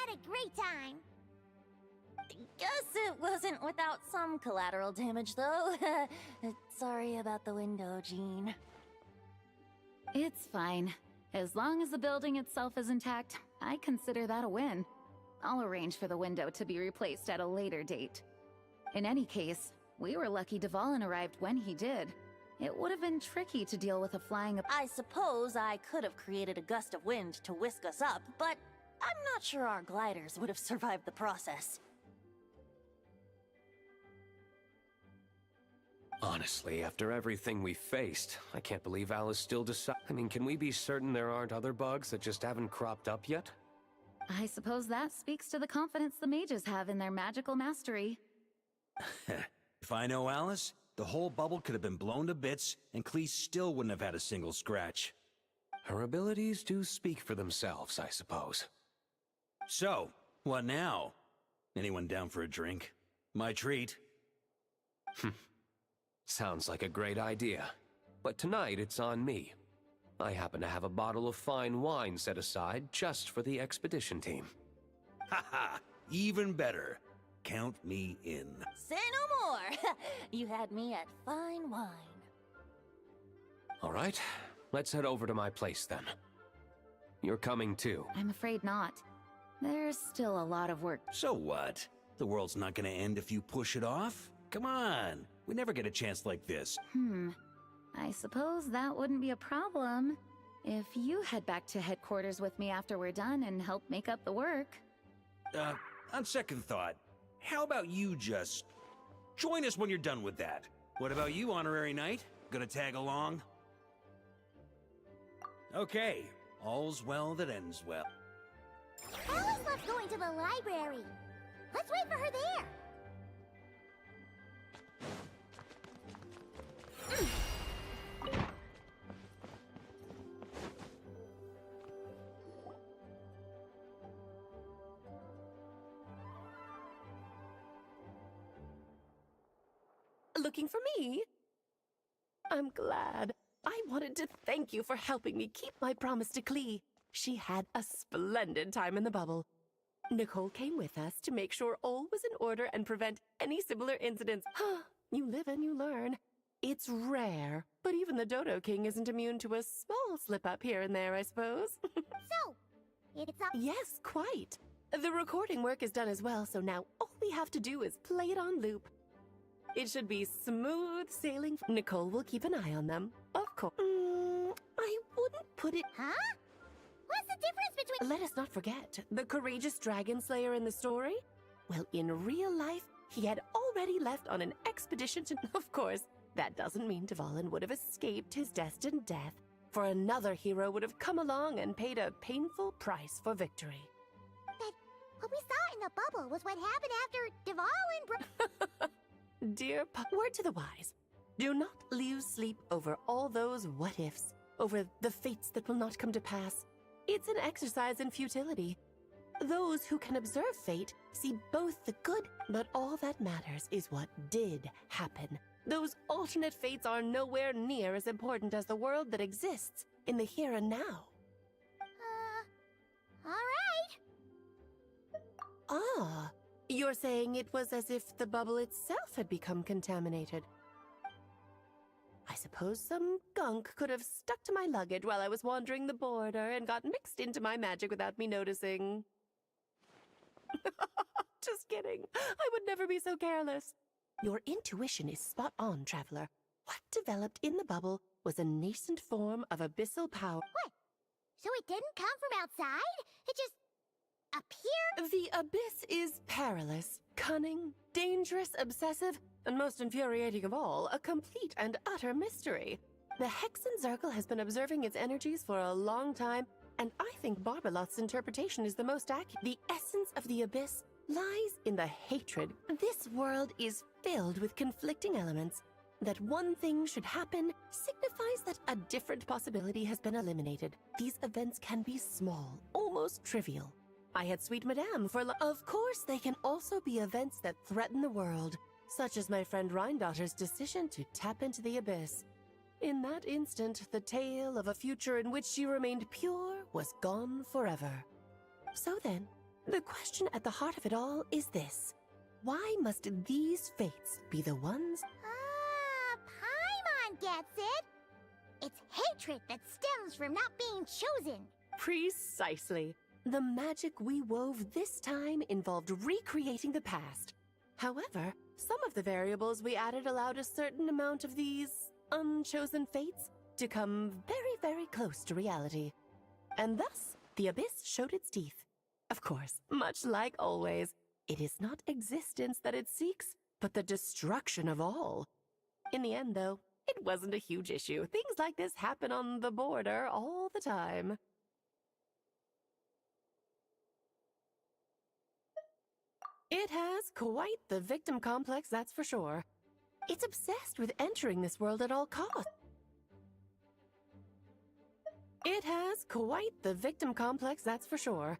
had a great time. Guess it wasn't without some collateral damage, though. Sorry about the window, Jean. It's fine. As long as the building itself is intact, I consider that a win. I'll arrange for the window to be replaced at a later date. In any case, we were lucky Dvalin arrived when he did. It would have been tricky to deal with a flying... I suppose I could have created a gust of wind to whisk us up, but I'm not sure our gliders would have survived the process. Honestly, after everything we faced, I can't believe Alice still I mean, can we be certain there aren't other bugs that just haven't cropped up yet? I suppose that speaks to the confidence the mages have in their magical mastery. If I know Alice, the whole bubble could have been blown to bits, and Clee still wouldn't have had a single scratch. Her abilities do speak for themselves, I suppose. So, what now? Anyone down for a drink? My treat. Sounds like a great idea. But tonight it's on me. I happen to have a bottle of fine wine set aside just for the expedition team. Haha, even better. Count me in. Say no more! You had me at fine wine. All right, let's head over to my place then. You're coming too. I'm afraid not. There's still a lot of work. So what? The world's not gonna end if you push it off? Come on, we never get a chance like this. I suppose that wouldn't be a problem if you head back to headquarters with me after we're done and help make up the work. On second thought, how about you just join us when you're done with that? What about you, Honorary Knight? Gonna tag along? Okay, all's well that ends well. Alice loves going to the library. Let's wait for her there. Looking for me? I'm glad. I wanted to thank you for helping me keep my promise to Clee. She had a splendid time in the bubble. Nicole came with us to make sure all was in order and prevent any similar incidents. You live and you learn. It's rare, but even the Dodo King isn't immune to a small slip-up here and there, I suppose. So, it's up. Yes, quite. The recording work is done as well, so now all we have to do is play it on loop. It should be smooth sailing. Nicole will keep an eye on them, of course. I wouldn't put it... Huh? What's the difference between... Let us not forget, the courageous dragon slayer in the story? Well, in real life, he had already left on an expedition to... Of course, that doesn't mean Dvalin would have escaped his destined death, for another hero would have come along and paid a painful price for victory. But what we saw in the bubble was what happened after Dvalin Dear word to the wise, do not lose sleep over all those what-ifs, over the fates that will not come to pass. It's an exercise in futility. Those who can observe fate see both the good, but all that matters is what did happen. Those alternate fates are nowhere near as important as the world that exists in the here and now. all right. Ah, you're saying it was as if the bubble itself had become contaminated. I suppose some gunk could have stuck to my luggage while I was wandering the border and got mixed into my magic without me noticing. Just kidding. I would never be so careless. Your intuition is spot on, Traveler. What developed in the bubble was a nascent form of abyssal power. What? So it didn't come from outside? It just appeared? The abyss is perilous, cunning, dangerous, obsessive, and most infuriating of all, a complete and utter mystery. The Hexen Circle has been observing its energies for a long time, and I think Barbalot's interpretation is the most accurate. The essence of the abyss lies in the hatred. This world is filled with conflicting elements. That one thing should happen signifies that a different possibility has been eliminated. These events can be small, almost trivial. I had sweet madame for Of course, they can also be events that threaten the world, such as my friend Rhindotter's decision to tap into the abyss. In that instant, the tale of a future in which she remained pure was gone forever. So then, The question at the heart of it all is this. Why must these fates be the ones? Ah, Paimon gets it. It's hatred that stems from not being chosen. Precisely. The magic we wove this time involved recreating the past. However, some of the variables we added allowed a certain amount of these unchosen fates to come very, very close to reality. And thus, the abyss showed its teeth. Of course, much like always, it is not existence that it seeks, but the destruction of all. In the end, though, it wasn't a huge issue. Things like this happen on the border all the time. It has quite the victim complex, that's for sure. It's obsessed with entering this world at all costs. It has quite the victim complex, that's for sure.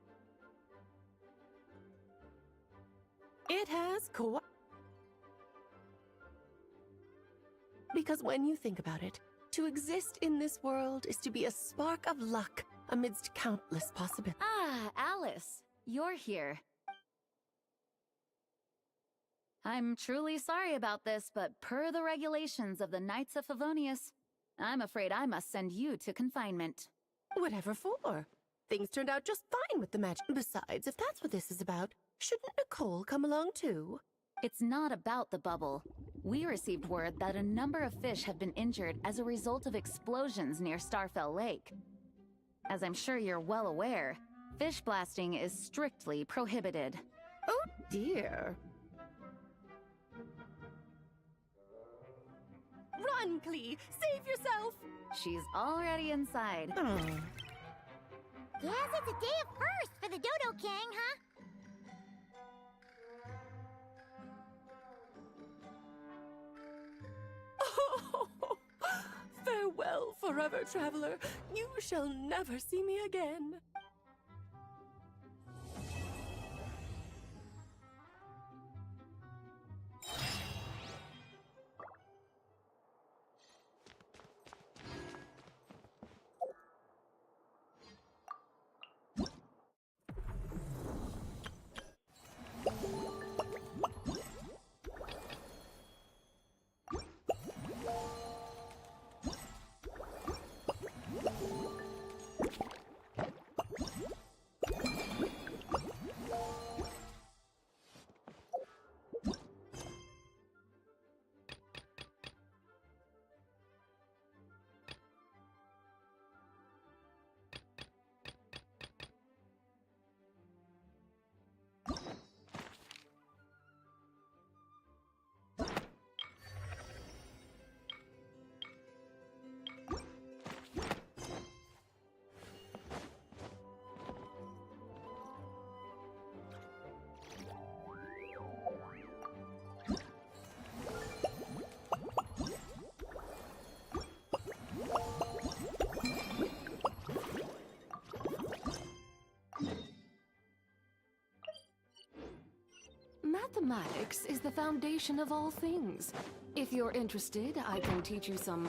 It has quite... Because when you think about it, to exist in this world is to be a spark of luck amidst countless possibilities. Ah, Alice, you're here. I'm truly sorry about this, but per the regulations of the Knights of Favonius, I'm afraid I must send you to confinement. Whatever for? Things turned out just fine with the magic. Besides, if that's what this is about, shouldn't Nicole come along too? It's not about the bubble. We received word that a number of fish have been injured as a result of explosions near Starfell Lake. As I'm sure you're well aware, fish blasting is strictly prohibited. Oh dear. Run, Klee! Save yourself! She's already inside. Guess it's a day of first for the Dodo King, huh? Farewell, forever traveler. You shall never see me again. Mathematics is the foundation of all things. If you're interested, I can teach you some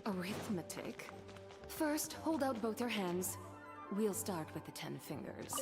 arithmetic. First, hold out both your hands. We'll start with the 10 fingers.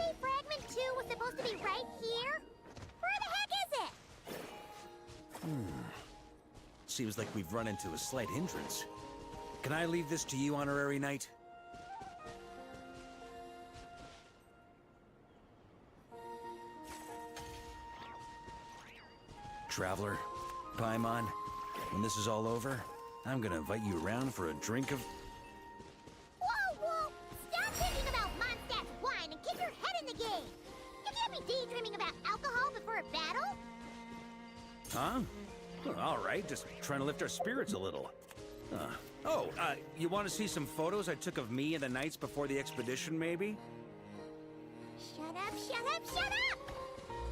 say Fragment 2 was supposed to be right here? Where the heck is it? Seems like we've run into a slight hindrance. Can I leave this to you, Honorary Knight? Traveler, Paimon, when this is all over, I'm gonna invite you around for a drink of... Whoa, whoa! Stop thinking about Mondstadt's wine and keep your head in the game! You can't be daydreaming about alcohol before a battle! Huh? Well, all right, just trying to lift our spirits a little. You want to see some photos I took of me and the knights before the expedition, maybe? Shut up, shut up, shut up!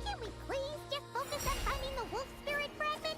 Can we please just focus on finding the wolf spirit fragment?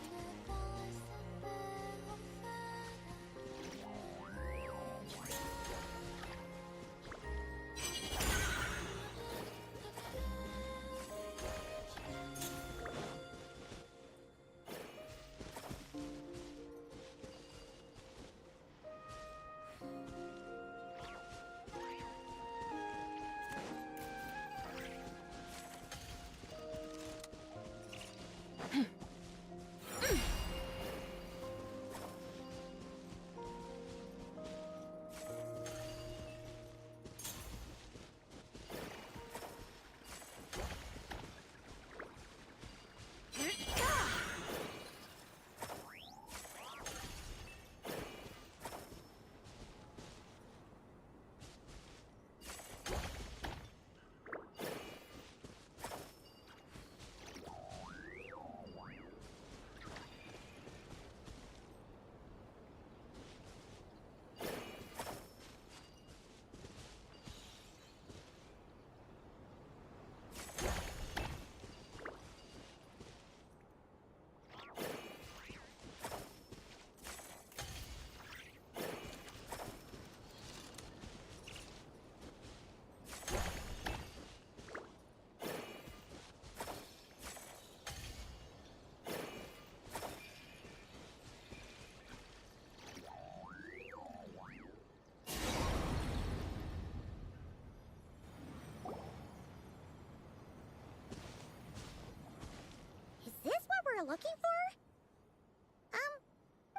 Is this what we're looking for?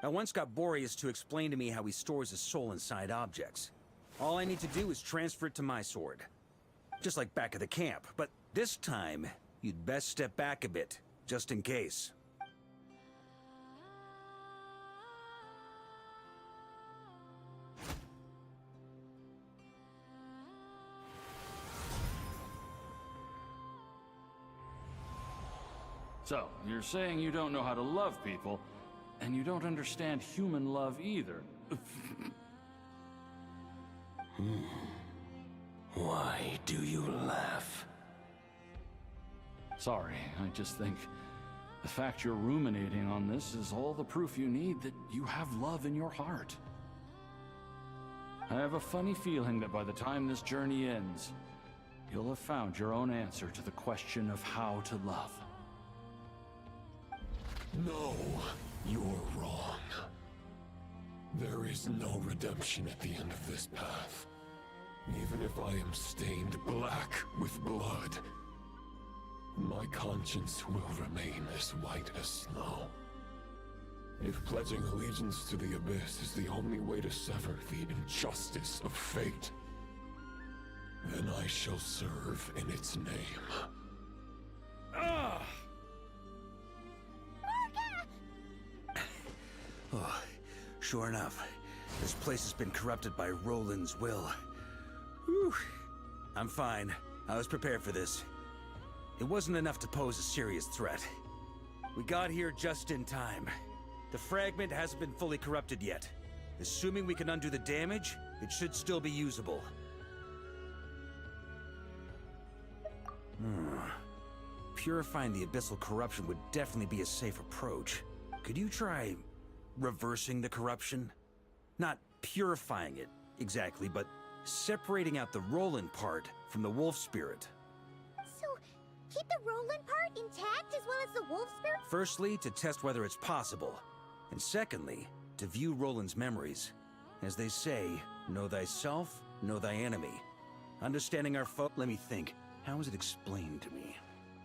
I once got Boreas to explain to me how he stores his soul inside objects. All I need to do is transfer it to my sword. Just like back at the camp, but this time, you'd best step back a bit, just in case. So, you're saying you don't know how to love people, and you don't understand human love either. Why do you laugh? Sorry, I just think the fact you're ruminating on this is all the proof you need that you have love in your heart. I have a funny feeling that by the time this journey ends, you'll have found your own answer to the question of how to love. No, you're wrong. There is no redemption at the end of this path. Even if I am stained black with blood, my conscience will remain as white as snow. If pledging allegiance to the Abyss is the only way to sever the injustice of fate, then I shall serve in its name. Oh, sure enough, this place has been corrupted by Roland's will. Whew. I'm fine. I was prepared for this. It wasn't enough to pose a serious threat. We got here just in time. The fragment hasn't been fully corrupted yet. Assuming we can undo the damage, it should still be usable. Purifying the abyssal corruption would definitely be a safe approach. Could you try reversing the corruption? Not purifying it, exactly, but separating out the Roland part from the wolf spirit. So, keep the Roland part intact as well as the wolf spirit? Firstly, to test whether it's possible. And secondly, to view Roland's memories. As they say, know thyself, know thy enemy. Understanding our foe, let me think. How is it explained to me?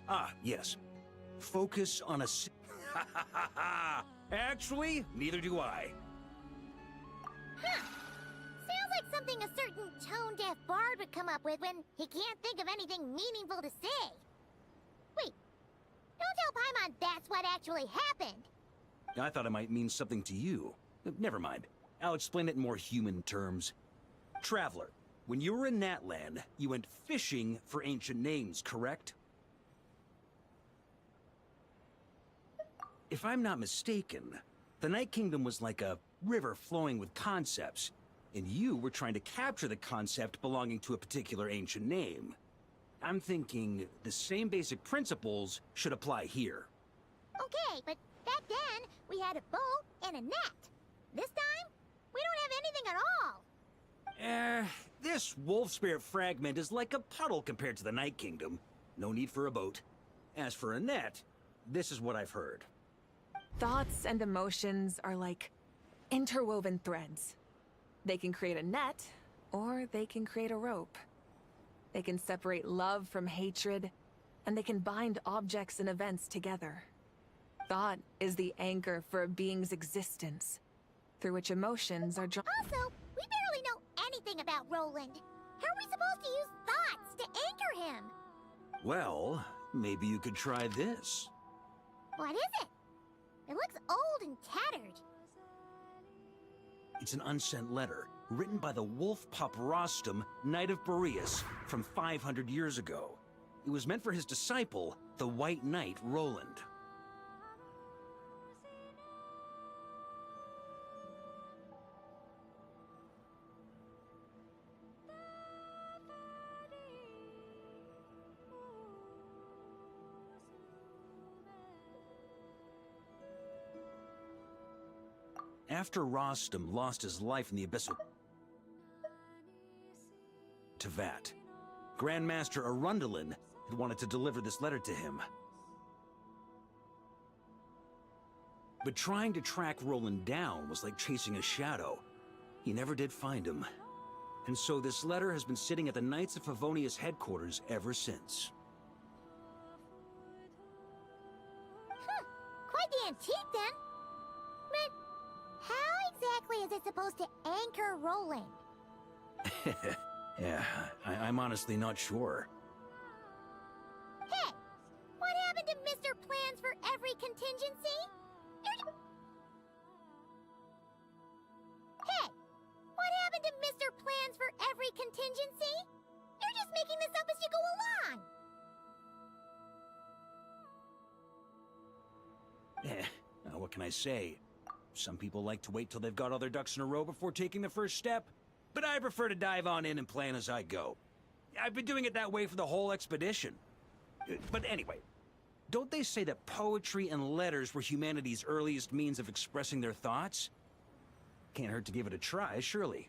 Ah, yes. Focus on a Ha ha ha ha! Actually, neither do I. Huh. Sounds like something a certain tone-deaf bard would come up with when he can't think of anything meaningful to say. Wait, don't tell Paimon that's what actually happened. I thought it might mean something to you. Never mind. I'll explain it in more human terms. Traveler, when you were in Natland, you went fishing for ancient names, correct? If I'm not mistaken, the Night Kingdom was like a river flowing with concepts, and you were trying to capture the concept belonging to a particular ancient name. I'm thinking the same basic principles should apply here. Okay, but back then, we had a boat and a net. This time, we don't have anything at all. This wolf spirit fragment is like a puddle compared to the Night Kingdom. No need for a boat. As for a net, this is what I've heard. Thoughts and emotions are like interwoven threads. They can create a net, or they can create a rope. They can separate love from hatred, and they can bind objects and events together. Thought is the anchor for a being's existence, through which emotions are drawn. Also, we barely know anything about Roland. How are we supposed to use thoughts to anchor him? Well, maybe you could try this. What is it? It looks old and tattered. It's an unsent letter, written by the wolf pup Rostam, Knight of Boreas, from 500 years ago. It was meant for his disciple, the White Knight Roland. After Rostam lost his life in the Abyssal Tevat, Grandmaster Arundelen had wanted to deliver this letter to him. But trying to track Roland down was like chasing a shadow. He never did find him. And so this letter has been sitting at the Knights of Favonius headquarters ever since. Huh. Quite the antique, then. But how exactly is it supposed to anchor Roland? Yeah, I'm honestly not sure. Hey! What happened to Mr. Plans for every contingency? Hey! What happened to Mr. Plans for every contingency? You're just making this up as you go along! What can I say? Some people like to wait till they've got all their ducks in a row before taking the first step, but I prefer to dive on in and plan as I go. I've been doing it that way for the whole expedition. But anyway, don't they say that poetry and letters were humanity's earliest means of expressing their thoughts? Can't hurt to give it a try, surely.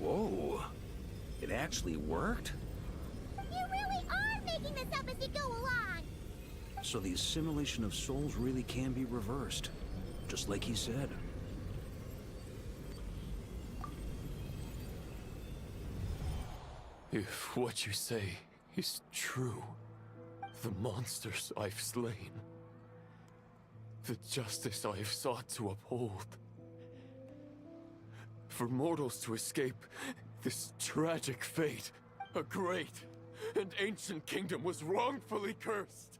Whoa, it actually worked? You really are making this up as you go along! So the assimilation of souls really can be reversed, just like he said. If what you say is true, the monsters I've slain, the justice I have sought to uphold, for mortals to escape this tragic fate, a great and ancient kingdom was wrongfully cursed,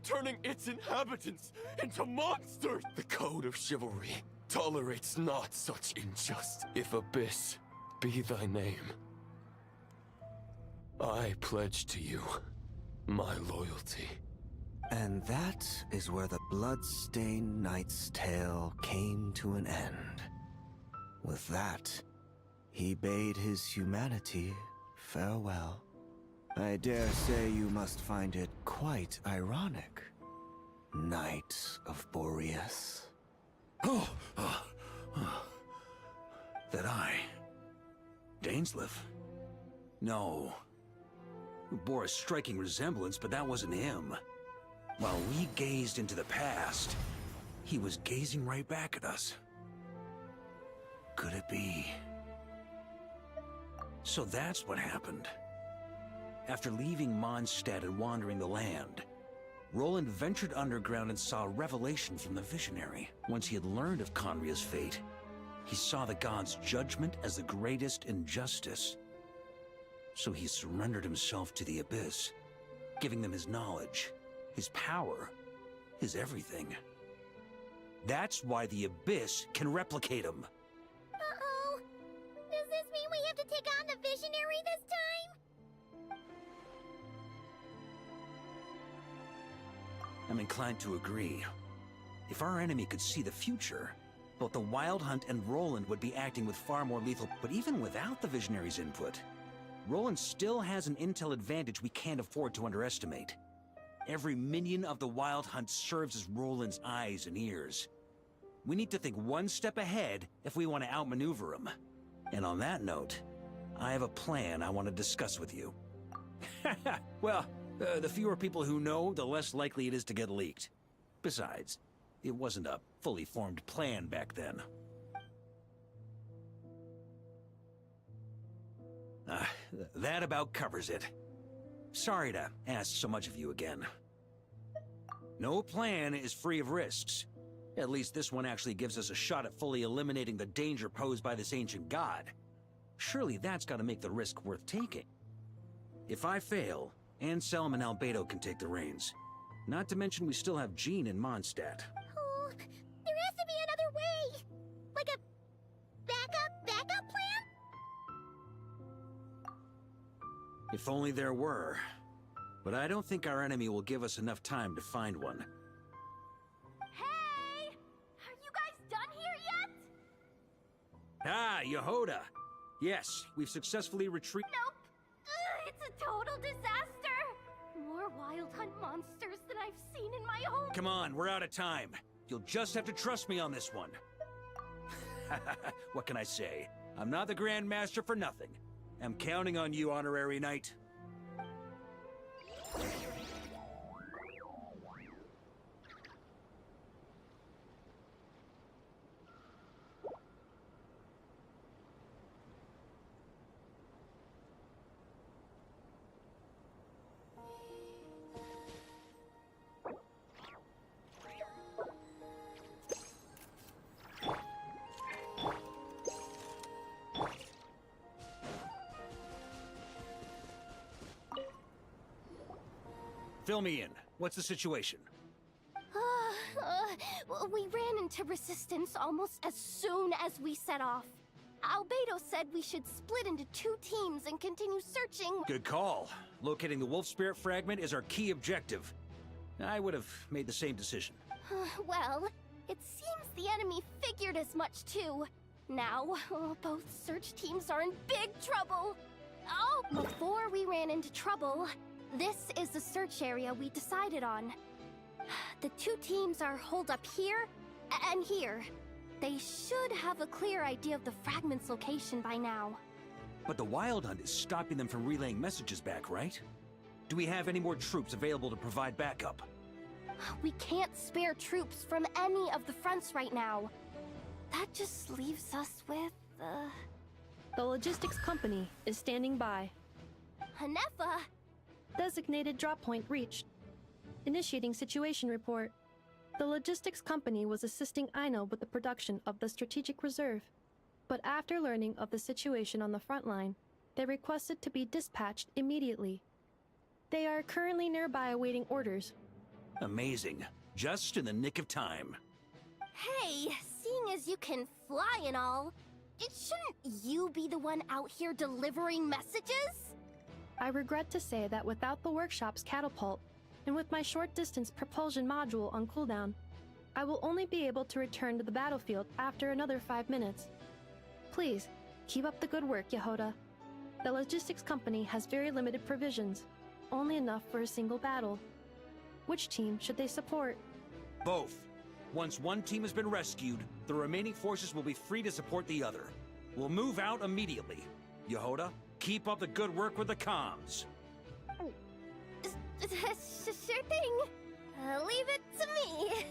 turning its inhabitants into monsters. The code of chivalry tolerates not such injustice. If Abyss be thy name, I pledge to you my loyalty. And that is where the blood-stained knight's tale came to an end. With that, He bade his humanity farewell. I dare say you must find it quite ironic, Knight of Boreas. That I... Dainsleif? No. We bore a striking resemblance, but that wasn't him. While we gazed into the past, he was gazing right back at us. Could it be? So that's what happened. After leaving Mondstadt and wandering the land, Roland ventured underground and saw a revelation from the Visionary. Once he had learned of Conria's fate, he saw the gods' judgment as the greatest injustice. So he surrendered himself to the Abyss, giving them his knowledge, his power, his everything. That's why the Abyss can replicate him. Uh-oh. Does this mean we have to take on the Visionary this time? I'm inclined to agree. If our enemy could see the future, both the Wild Hunt and Roland would be acting with far more lethal. But even without the Visionary's input, Roland still has an intel advantage we can't afford to underestimate. Every minion of the Wild Hunt serves as Roland's eyes and ears. We need to think one step ahead if we want to outmaneuver him. And on that note, I have a plan I want to discuss with you. Well, the fewer people who know, the less likely it is to get leaked. Besides, it wasn't a fully formed plan back then. That about covers it. Sorry to ask so much of you again. No plan is free of risks. At least this one actually gives us a shot at fully eliminating the danger posed by this ancient god. Surely that's got to make the risk worth taking. If I fail, Anselm and Albedo can take the reins. Not to mention we still have Jean in Mondstadt. Oh, there has to be another way. Like a backup plan? If only there were. But I don't think our enemy will give us enough time to find one. Hey! Are you guys done here yet? Ah, Yehoda! Yes, we've successfully retreated. Nope. It's a total disaster. More Wild Hunt monsters than I've seen in my home. Come on, we're out of time. You'll just have to trust me on this one. What can I say? I'm not the Grand Master for nothing. I'm counting on you, Honorary Knight. Fill me in. What's the situation? We ran into resistance almost as soon as we set off. Albedo said we should split into 2 teams and continue searching. Good call. Locating the Wolf Spirit fragment is our key objective. I would have made the same decision. Well, it seems the enemy figured as much too. Now, both search teams are in big trouble. Oh, before we ran into trouble, this is the search area we decided on. The 2 teams are holed up here and here. They should have a clear idea of the fragment's location by now. But the Wild Hunt is stopping them from relaying messages back, right? Do we have any more troops available to provide backup? We can't spare troops from any of the fronts right now. That just leaves us with, The logistics company is standing by. Hanefa! Designated drop point reached. Initiating situation report. The logistics company was assisting Aino with the production of the strategic reserve. But after learning of the situation on the front line, they requested to be dispatched immediately. They are currently nearby awaiting orders. Amazing. Just in the nick of time. Hey, seeing as you can fly and all, shouldn't you be the one out here delivering messages? I regret to say that without the workshop's catapult, and with my short-distance propulsion module on cooldown, I will only be able to return to the battlefield after another 5 minutes. Please, Keep up the good work, Yehoda. The logistics company has very limited provisions, only enough for a single battle. Which team should they support? Both. Once one team has been rescued, the remaining forces will be free to support the other. We'll move out immediately. Yehoda, keep up the good work with the comms. Sure thing. Leave it to me.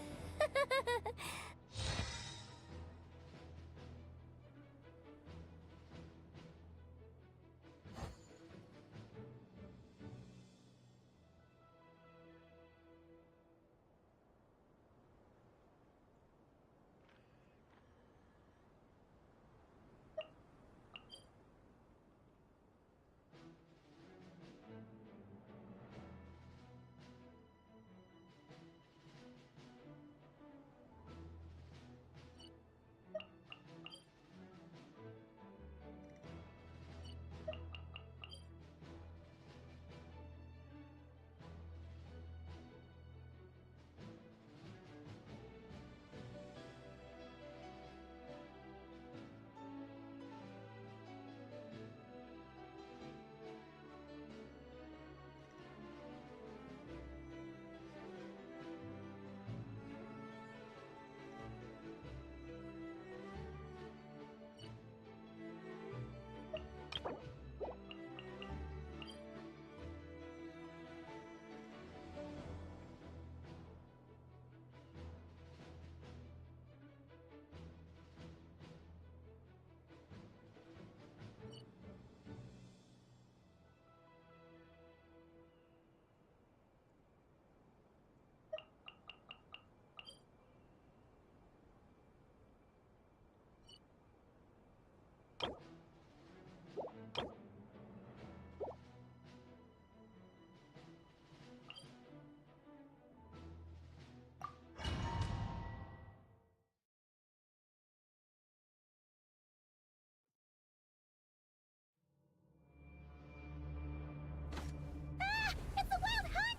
It's the Wild Hunt!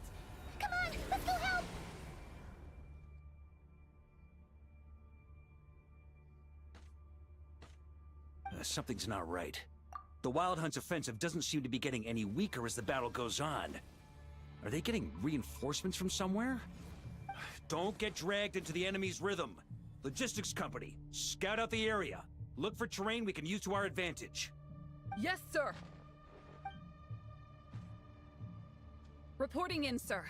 Come on, let's go help! Something's not right. The Wild Hunt's offensive doesn't seem to be getting any weaker as the battle goes on. Are they getting reinforcements from somewhere? Don't get dragged into the enemy's rhythm. Logistics company, scout out the area. Look for terrain we can use to our advantage. Yes, sir. Reporting in, sir.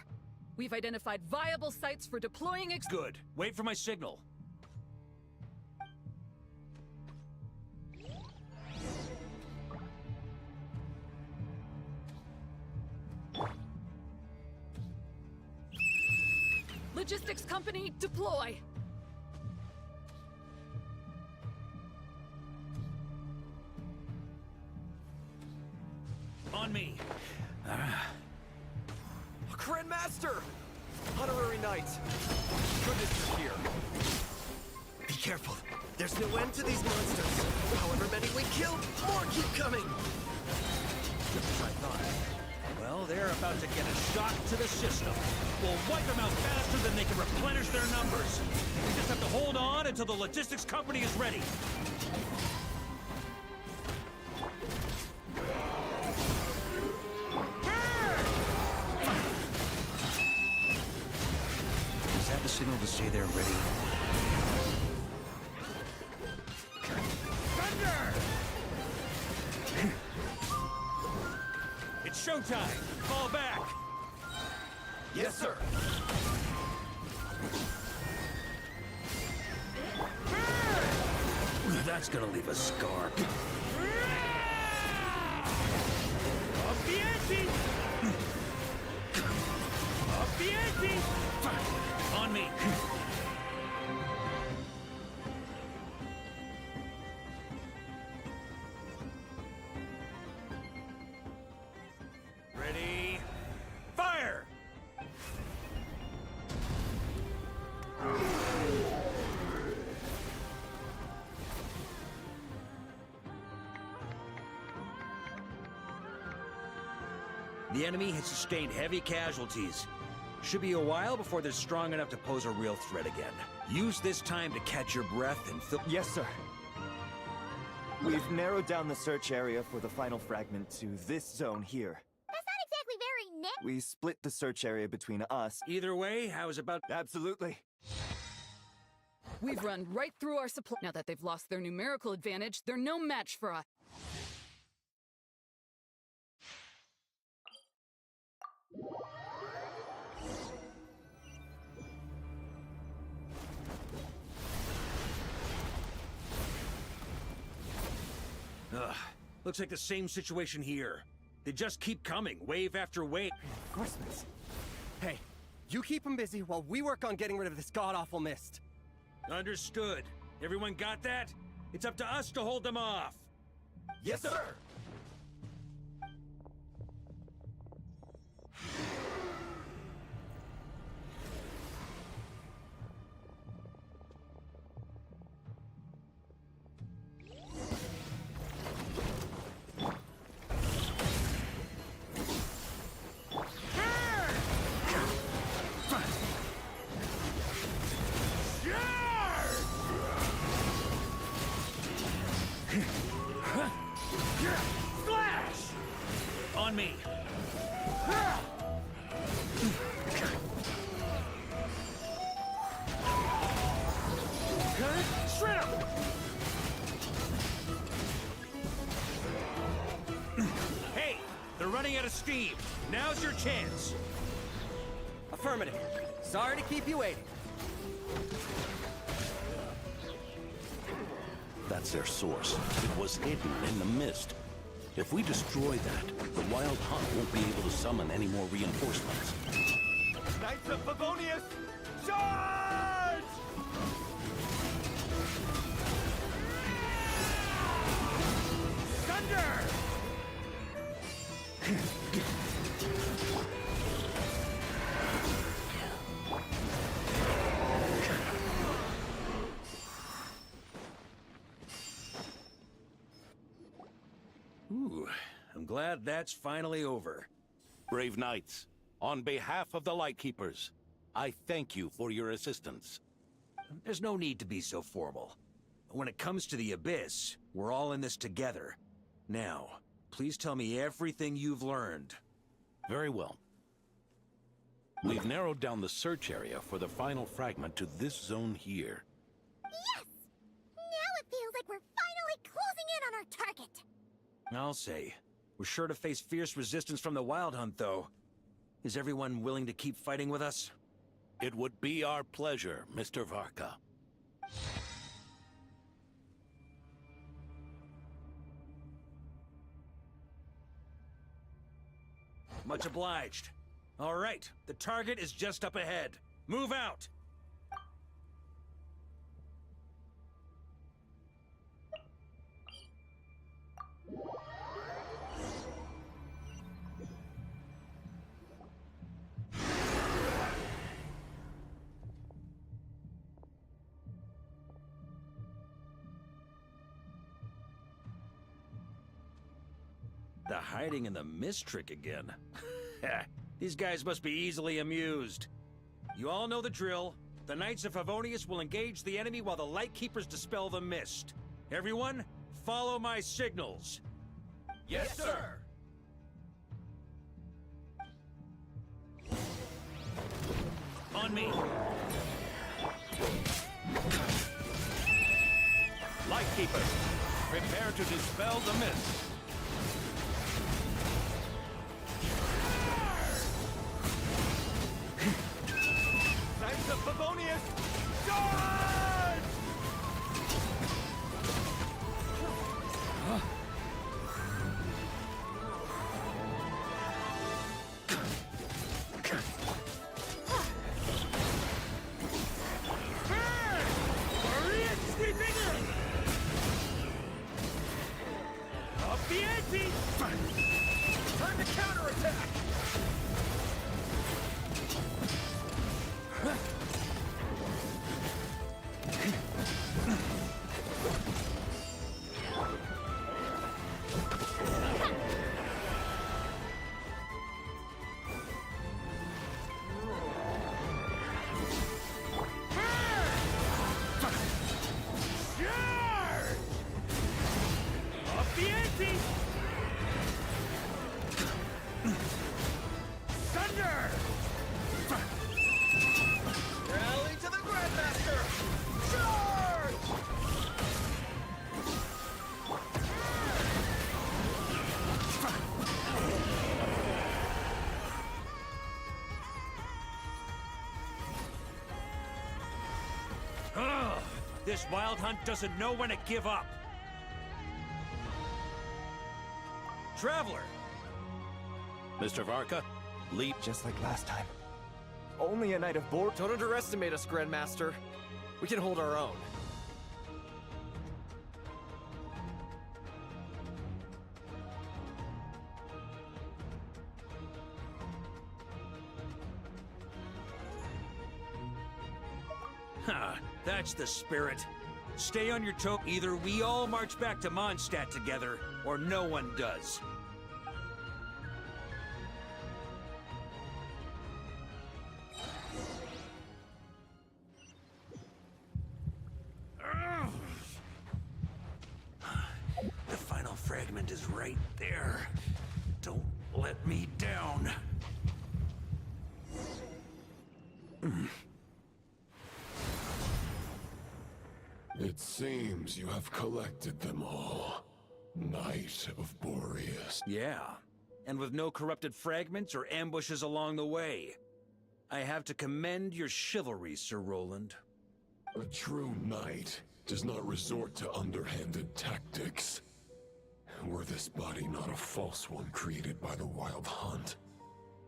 We've identified viable sites for deploying Good. Wait for my signal. Logistics company, deploy! On me. Grandmaster! Honorary Knight! Goodness you're here. Be careful. There's no end to these monsters. However many we kill, more keep coming! Just as I thought. Well, they're about to get a shock to the system. We'll wipe them out faster than they can replenish their numbers. We just have to hold on until the logistics company is ready. Is that the signal to say they're ready? Thunder! It's showtime! Fall back! Yes, sir! That's gonna leave a scar. Up the ante! Up the ante! On me! Ready? Fire! The enemy has sustained heavy casualties. Should be a while before they're strong enough to pose a real threat again. Use this time to catch your breath and fill— Yes, sir. We've narrowed down the search area for the final fragment to this zone here. That's not exactly very We split the search area between us. Either way, how's about... Absolutely. We've run right through our supply. Now that they've lost their numerical advantage, they're no match for us. Ugh. Looks like the same situation here. They just keep coming, wave after wave. Of course, miss. Hey, you keep them busy while we work on getting rid of this god-awful mist. Understood. Everyone got that? It's up to us to hold them off. Yes, sir! Splash! On me. Shred him! Hey, they're running out of steam. Now's your chance. Affirmative. Sorry to keep you waiting. That's their source. It was hidden in the mist. If we destroy that, the Wild Hunt won't be able to summon any more reinforcements. Knights of Favonius, charge! Thunder! Ooh, I'm glad that's finally over. Brave Knights, on behalf of the Lightkeepers, I thank you for your assistance. There's no need to be so formal. When it comes to the Abyss, we're all in this together. Now, please tell me everything you've learned. Very well. We've narrowed down the search area for the final fragment to this zone here. Yes! Now it feels like we're finally closing in on our target. I'll say. We're sure to face fierce resistance from the Wild Hunt, though. Is everyone willing to keep fighting with us? It would be our pleasure, Mr. Varka. Much obliged. All right, the target is just up ahead. Move out! The hiding in the mist trick again. These guys must be easily amused. You all know the drill. The Knights of Favonius will engage the enemy while the Lightkeepers dispel the mist. Everyone, follow my signals. Yes, sir! On me. Lightkeepers, prepare to dispel the mist. Knights of Favonius, charge! Up the ante! Time to counterattack! See? Thunder! Rally to the Grandmaster! Charge! Ugh! This Wild Hunt doesn't know when to give up. Traveler! Mr. Varka, leap. Just like last time. Only a Knight of Boar. Don't underestimate us, Grandmaster. We can hold our own. Huh, that's the spirit. Stay on your toe. Either we all march back to Mondstadt together, or no one does. The final fragment is right there. Don't let me down. It seems you have collected them all. Knight of Boreas. Yeah, and with no corrupted fragments or ambushes along the way. I have to commend your chivalry, Sir Roland. A true knight does not resort to underhanded tactics. Were this body not a false one created by the Wild Hunt,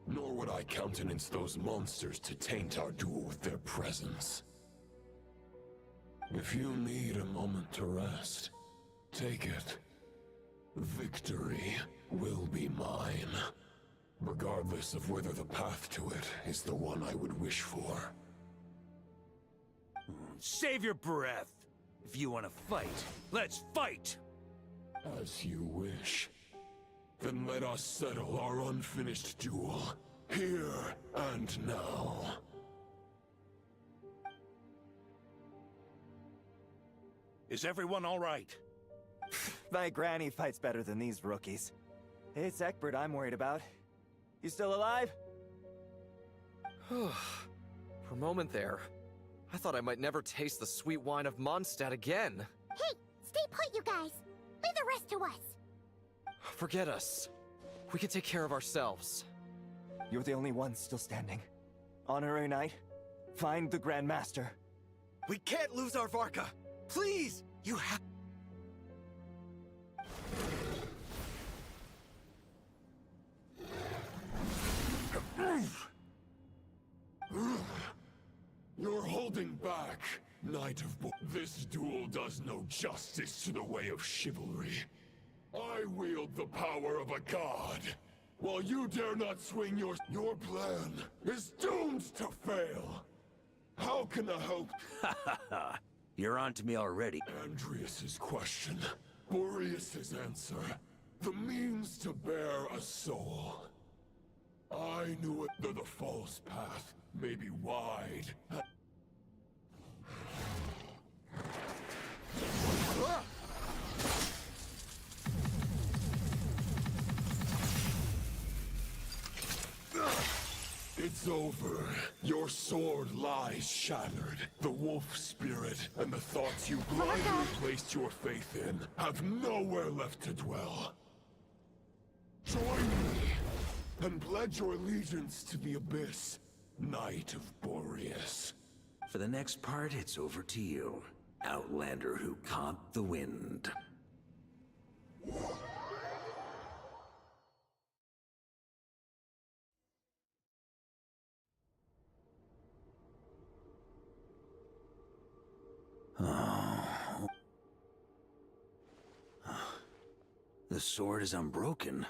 nor would I countenance those monsters to taint our duel with their presence. If you need a moment to rest, take it. Victory will be mine, regardless of whether the path to it is the one I would wish for. Save your breath. If you want to fight, let's fight! As you wish. Then let us settle our unfinished duel, here and now. Is everyone all right? My granny fights better than these rookies. It's Egbert I'm worried about. You still alive? For a moment there, I thought I might never taste the sweet wine of Mondstadt again. Hey, stay put, you guys. Leave the rest to us. Forget us. We can take care of ourselves. You're the only one still standing. Honorary Knight, find the Grand Master. We can't lose our Varka! Please! You have... You're holding back, Knight of This duel does no justice to the way of chivalry. I wield the power of a god, while you dare not swing your plan is doomed to fail. How can the hope... You're on to me already. Andreas's question, Boreas's answer, the means to bear a soul. I knew it, though the false path may be wide. It's over. Your sword lies shattered. The wolf spirit and the thoughts you blindly placed your faith in have nowhere left to dwell. Join me and pledge your allegiance to the abyss, Knight of Boreas. For the next part, it's over to you, Outlander who caught the wind. The sword is unbroken,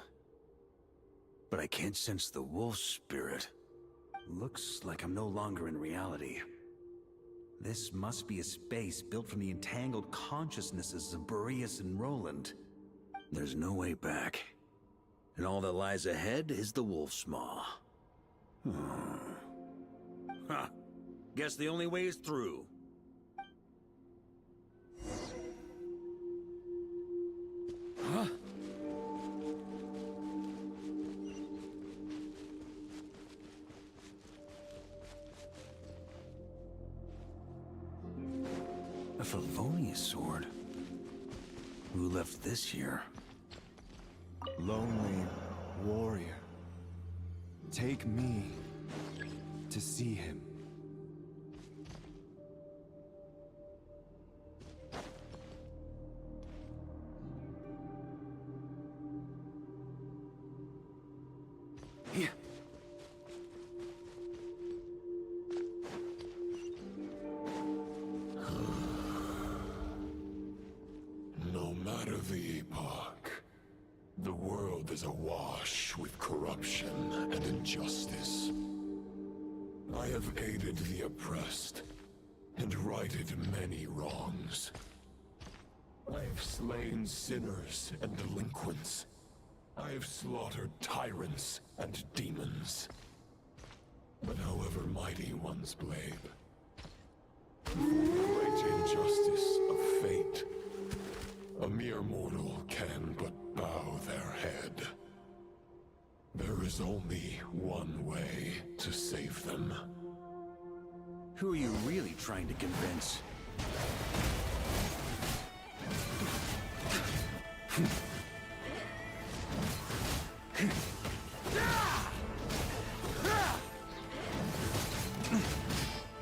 but I can't sense the wolf spirit. Looks like I'm no longer in reality. This must be a space built from the entangled consciousnesses of Boreas and Roland. There's no way back, and all that lies ahead is the wolf's maw. Huh. Guess the only way is through. Huh? A Favonius sword? Who left this here? Lonely warrior. Take me to see him. Here. No matter the epoch, the world is awash with corruption and injustice. I have aided the oppressed and righted many wrongs. I have slain sinners and delinquents. I have slaughtered tyrants and demons. But however mighty one's blade, before the great injustice of fate, a mere mortal can but bow their head. There is only one way to save them. Who are you really trying to convince?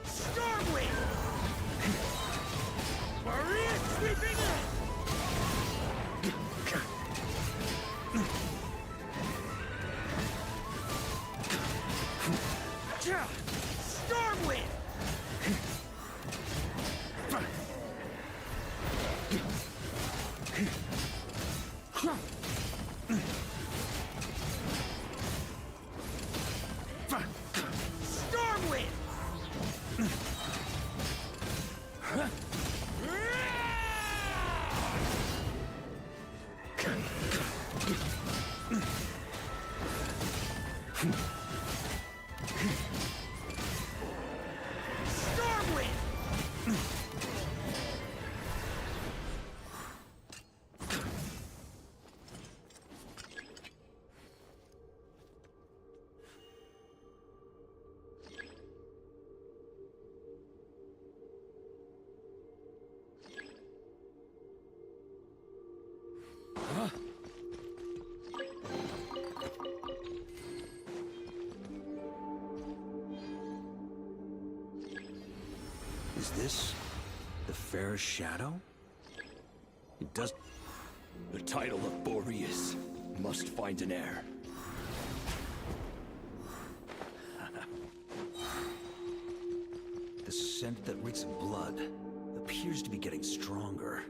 Stormwind! Maria sweeping in! Stormwind! Stormwind! Is this the Fair Shadow? It does... The title of Boreas must find an heir. The scent that reeks of blood appears to be getting stronger.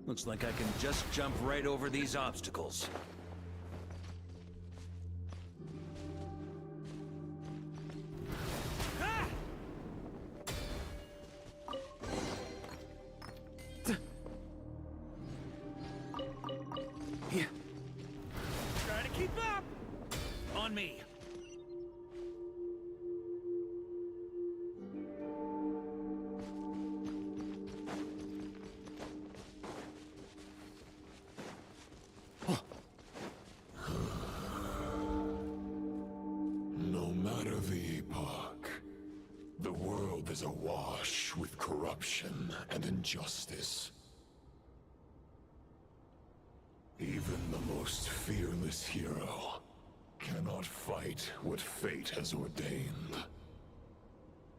Looks like I can just jump right over these obstacles. Here. Try to keep up! On me. No matter the epoch, the world is awash with corruption and injustice. Even the most fearless hero cannot fight what fate has ordained.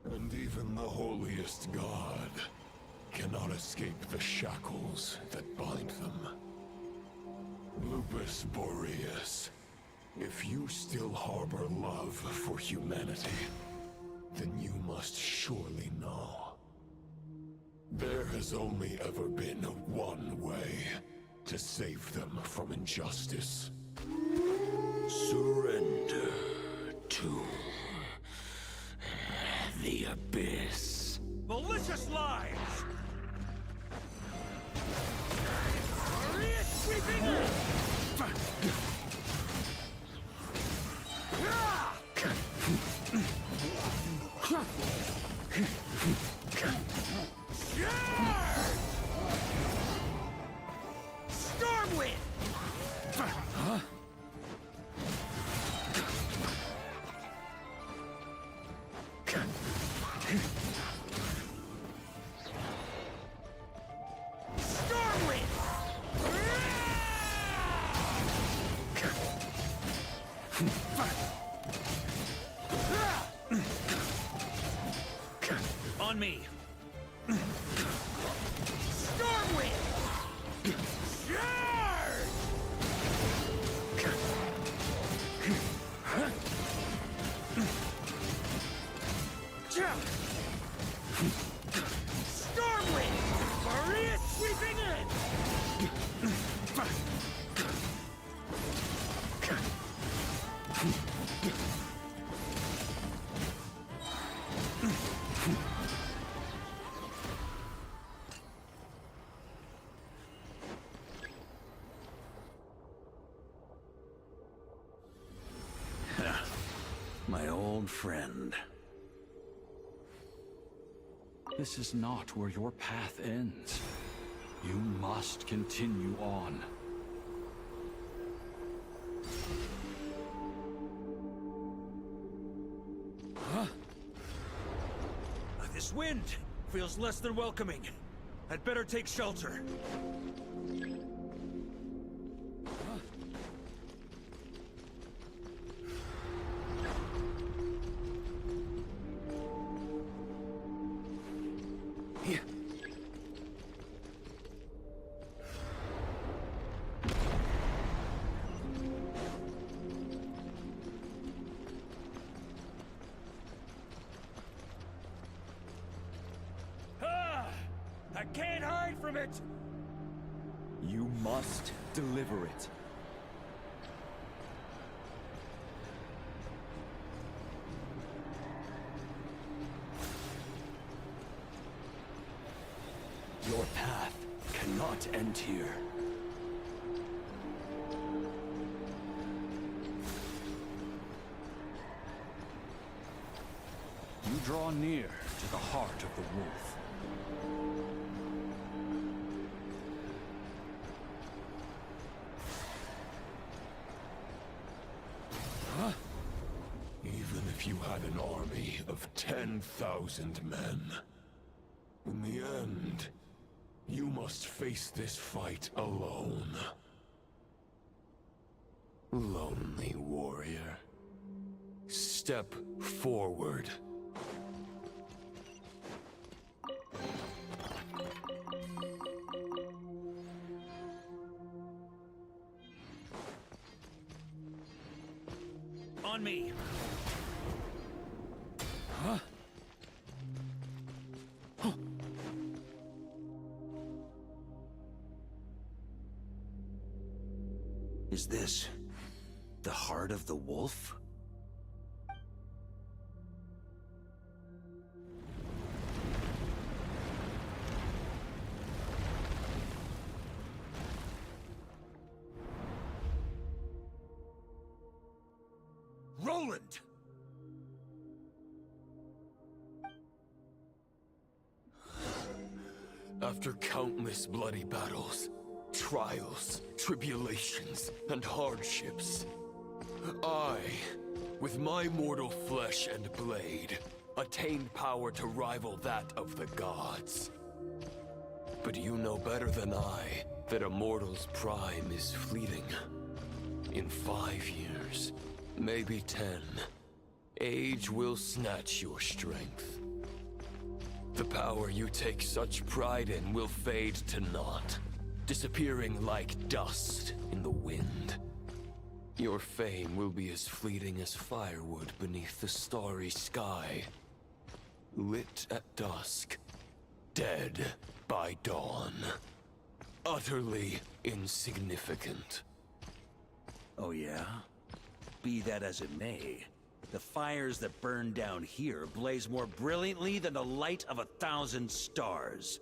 And even the holiest god cannot escape the shackles that bind them. Lupus Boreas, if you still harbor love for humanity, then you must surely know. There has only ever been one way to save them from injustice. Surrender to the abyss. Malicious lies! Maria sweeping in! Stormwind! On me! My old friend. This is not where your path ends. You must continue on. Huh? This wind feels less than welcoming. I'd better take shelter. I can't hide from it! You must deliver it. Your path cannot end here. You draw near to the heart of the wolf. Even if you had an army of 10,000 men, in the end, you must face this fight alone. Lonely warrior. Step forward. On me! Huh? Is this the heart of the wolf? Roland! After countless bloody battles, trials, tribulations, and hardships, I, with my mortal flesh and blade, attained power to rival that of the gods. But you know better than I that a mortal's prime is fleeting. In 5 years, maybe 10, age will snatch your strength. The power you take such pride in will fade to naught, disappearing like dust in the wind. Your fame will be as fleeting as firewood beneath the starry sky, lit at dusk, dead by dawn. Utterly insignificant. Oh yeah? Be that as it may, the fires that burn down here blaze more brilliantly than the light of 1,000 stars.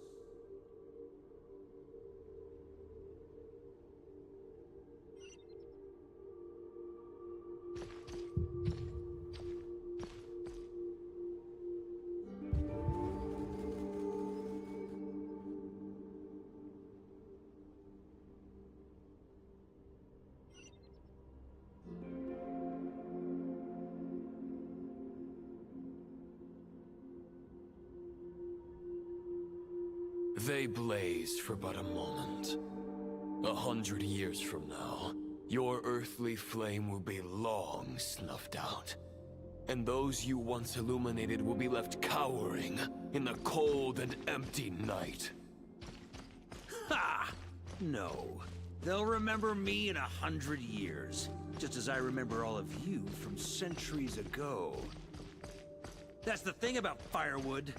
They blaze for but a moment. 100 years from now, your earthly flame will be long snuffed out. And those you once illuminated will be left cowering in the cold and empty night. Ha! No. They'll remember me in 100 years, just as I remember all of you from centuries ago. That's the thing about firewood.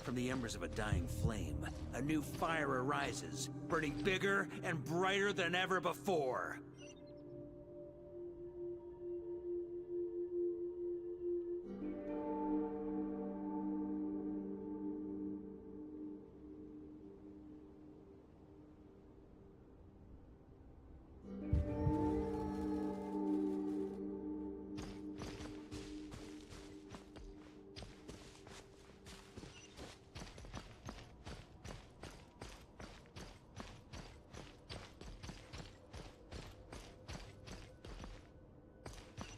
From the embers of a dying flame, a new fire arises, burning bigger and brighter than ever before.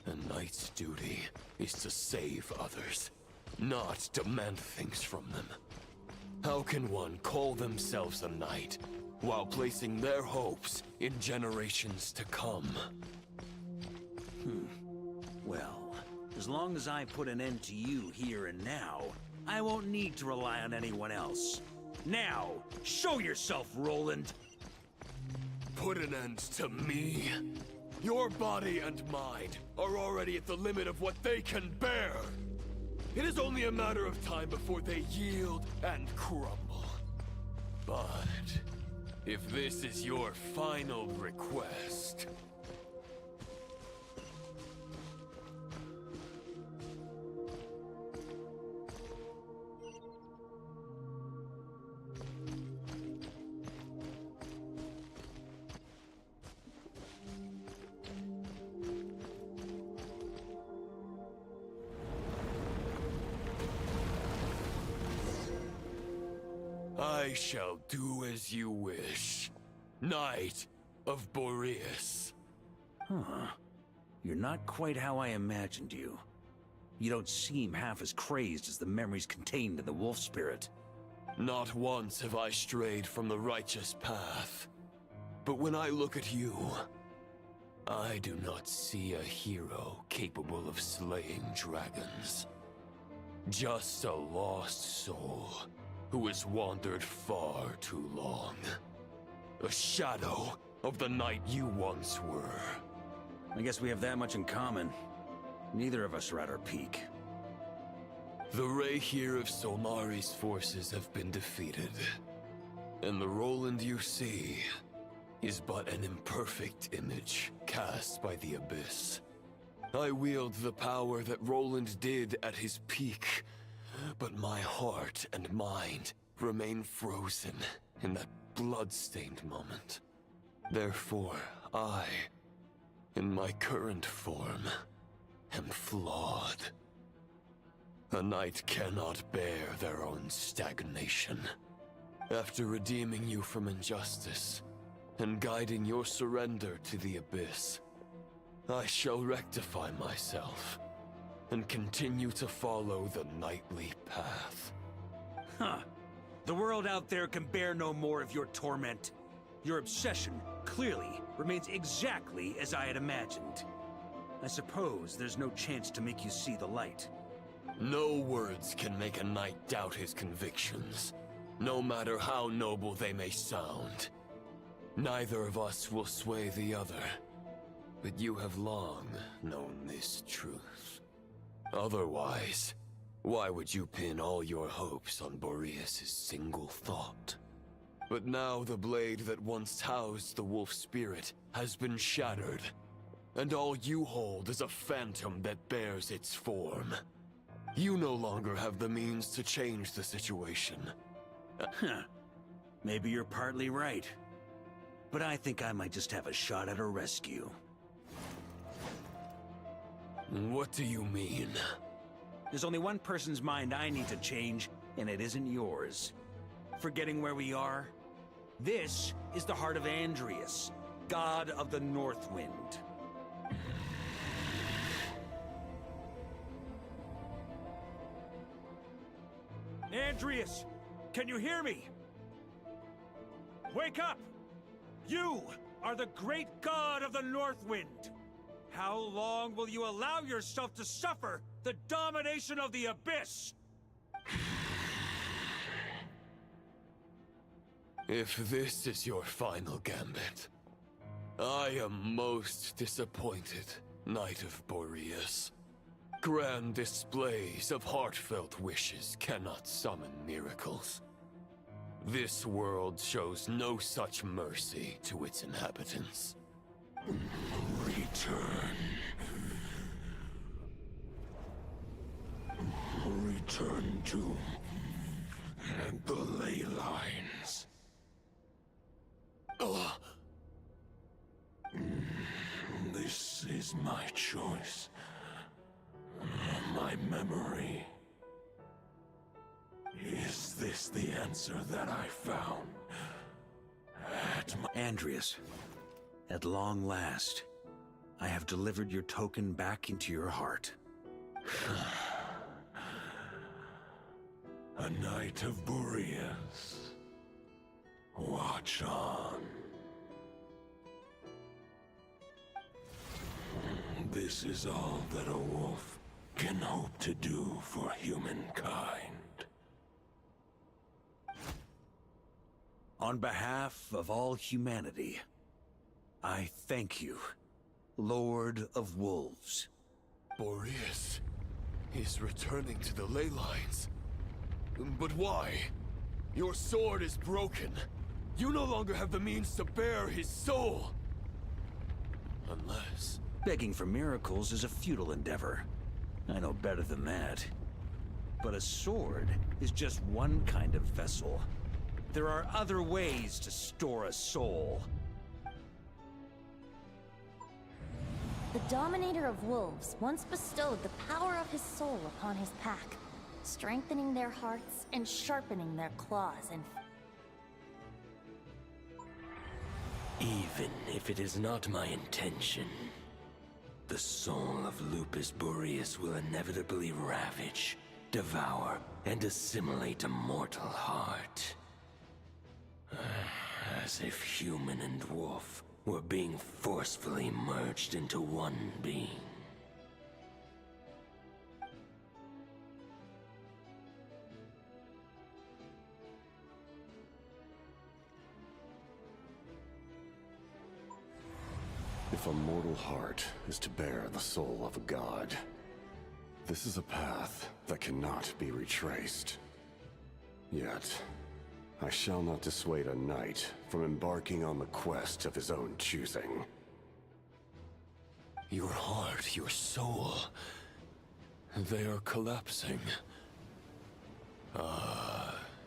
A knight's duty is to save others, not demand things from them. How can one call themselves a knight while placing their hopes in generations to come? Well, as long as I put an end to you here and now, I won't need to rely on anyone else. Now, show yourself, Roland! Put an end to me? Your body and mind are already at the limit of what they can bear. It is only a matter of time before they yield and crumble. But if this is your final request... I shall do as you wish, Knight of Boreas. Huh. You're not quite how I imagined you. You don't seem half as crazed as the memories contained in the wolf spirit. Not once have I strayed from the righteous path. But when I look at you, I do not see a hero capable of slaying dragons. Just a lost soul who has wandered far too long. A shadow of the knight you once were. I guess we have that much in common. Neither of us are at our peak. The Rayhir of Solmari's forces have been defeated. And the Roland you see is but an imperfect image cast by the Abyss. I wield the power that Roland did at his peak, but my heart and mind remain frozen in that blood-stained moment. Therefore, I, in my current form, am flawed. A knight cannot bear their own stagnation. After redeeming you from injustice, and guiding your surrender to the Abyss, I shall rectify myself, and continue to follow the knightly path. Huh. The world out there can bear no more of your torment. Your obsession, clearly, remains exactly as I had imagined. I suppose there's no chance to make you see the light. No words can make a knight doubt his convictions, no matter how noble they may sound. Neither of us will sway the other, but you have long known this truth. Otherwise, why would you pin all your hopes on Boreas' single thought? But now the blade that once housed the wolf spirit has been shattered, and all you hold is a phantom that bears its form. You no longer have the means to change the situation. Maybe you're partly right. But I think I might just have a shot at a rescue. What do you mean? There's only one person's mind I need to change, and it isn't yours. Forgetting where we are? This is the heart of Andrias, god of the North Wind. Andrias, can you hear me? Wake up! You are the great god of the North Wind! How long will you allow yourself to suffer the domination of the Abyss? If this is your final gambit, I am most disappointed, Knight of Boreas. Grand displays of heartfelt wishes cannot summon miracles. This world shows no such mercy to its inhabitants. Return. Return to the ley lines. This is my choice. My memory. Is this the answer that I found? Andreas, at long last, I have delivered your token back into your heart. A Knight of Boreas. Watch on. This is all that a wolf can hope to do for humankind. On behalf of all humanity, I thank you, Lord of Wolves. Boreas is returning to the ley lines. But why? Your sword is broken. You no longer have the means to bear his soul. Unless... Begging for miracles is a futile endeavor. I know better than that. But a sword is just one kind of vessel. There are other ways to store a soul. The Dominator of Wolves once bestowed the power of his soul upon his pack, strengthening their hearts and sharpening their claws and... Even if it is not my intention, the soul of Lupus Boreas will inevitably ravage, devour, and assimilate a mortal heart. As if human and wolf were being forcefully merged into one being. If a mortal heart is to bear the soul of a god, this is a path that cannot be retraced. Yet, I shall not dissuade a knight from embarking on the quest of his own choosing. Your heart, your soul... they are collapsing.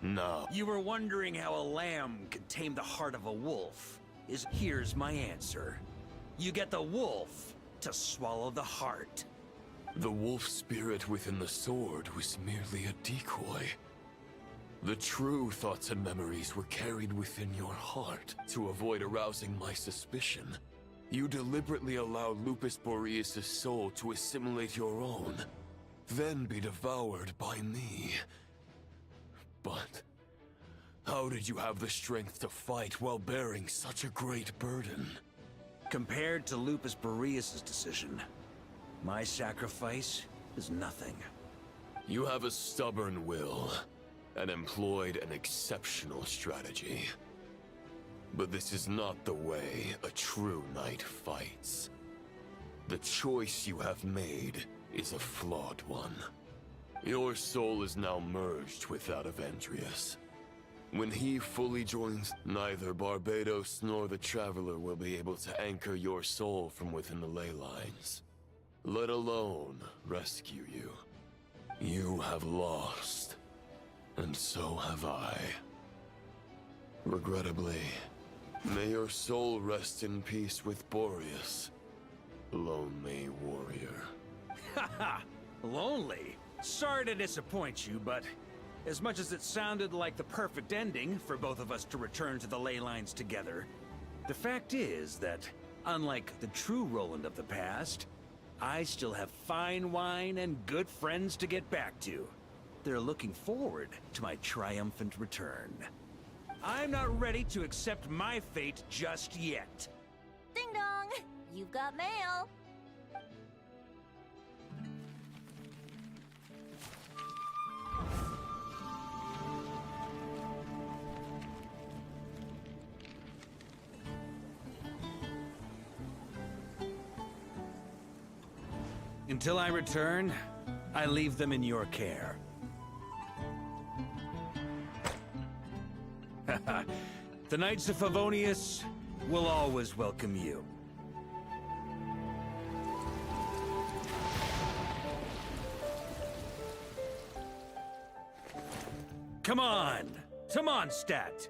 No. You were wondering how a lamb could tame the heart of a wolf. Here's my answer. You get the wolf to swallow the heart. The wolf spirit within the sword was merely a decoy. The true thoughts and memories were carried within your heart. To avoid arousing my suspicion, you deliberately allowed Lupus Boreas' soul to assimilate your own, then be devoured by me. But how did you have the strength to fight while bearing such a great burden? Compared to Lupus Boreas' decision, my sacrifice is nothing. You have a stubborn will, and employed an exceptional strategy. But this is not the way a true knight fights. The choice you have made is a flawed one. Your soul is now merged with that of Andreas. When he fully joins, neither Barbados nor the Traveler will be able to anchor your soul from within the ley lines, let alone rescue you. You have lost, and so have I. Regrettably, may your soul rest in peace with Boreas, lonely warrior. Haha! Lonely? Sorry to disappoint you, but as much as it sounded like the perfect ending for both of us to return to the ley lines together, the fact is that, unlike the true Roland of the past, I still have fine wine and good friends to get back to. They're looking forward to my triumphant return. I'm not ready to accept my fate just yet. Ding dong! You've got mail! Until I return, I leave them in your care. The Knights of Favonius will always welcome you. Come on! To Mondstadt!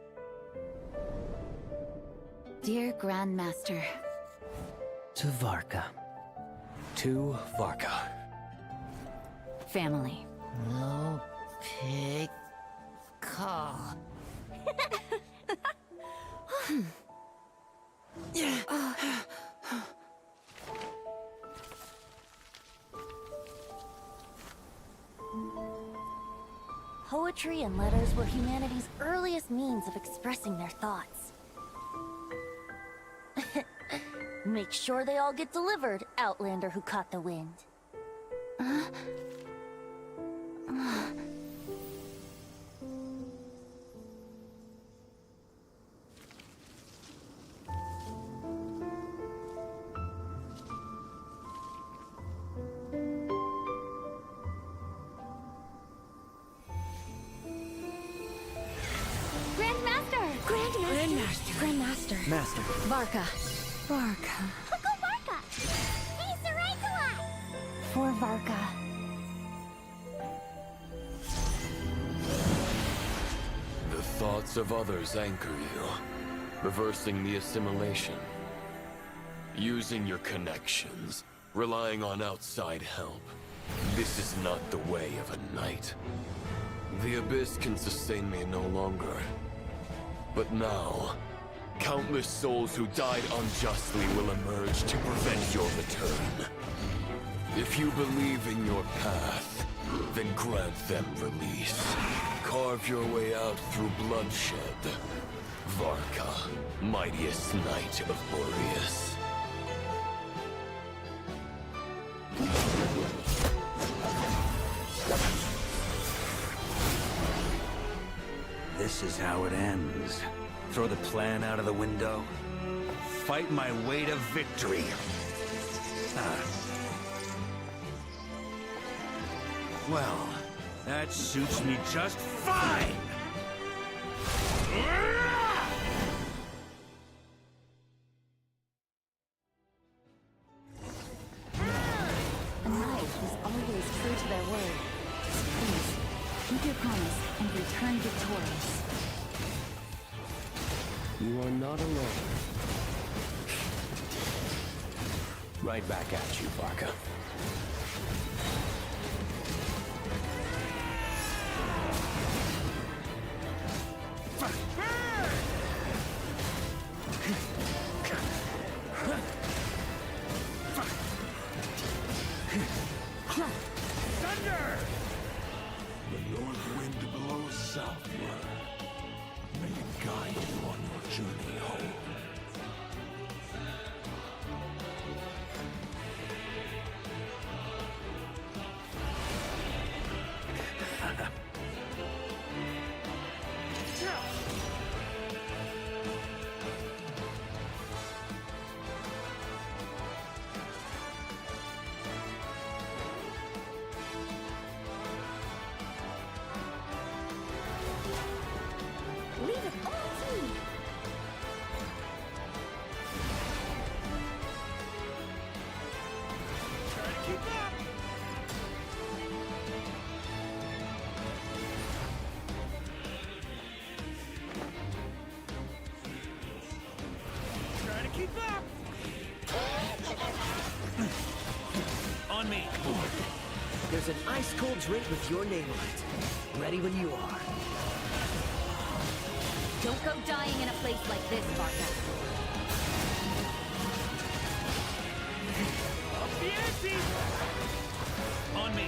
Dear Grandmaster. To Varka. To Varka. Family. No pig call. Poetry and letters were humanity's earliest means of expressing their thoughts. Make sure they all get delivered, Outlander who caught the wind. Grandmaster. Master. Varka. Varka. Uncle Varka! He's the right one! For Varka. The thoughts of others anchor you, reversing the assimilation. Using your connections, relying on outside help. This is not the way of a knight. The Abyss can sustain me no longer. But now, countless souls who died unjustly will emerge to prevent your return. If you believe in your path, then grant them release. Carve your way out through bloodshed. Varka, mightiest knight of Boreas. This is how it ends. Throw the plan out of the window. Fight my way to victory. Well, that suits me just fine! A knight who's always true to their word. Please, keep your promise and return victorious. You are not alone. Right back at you, Varka. Thunder! The north wind blows southward. May it guide you on your journey home. Leave it all to me! Try to keep up! Try to keep up! On me! There's an ice-cold drink with your name on it. Ready when you are. Don't go dying in a place like this, Varka. Up the ante! On me!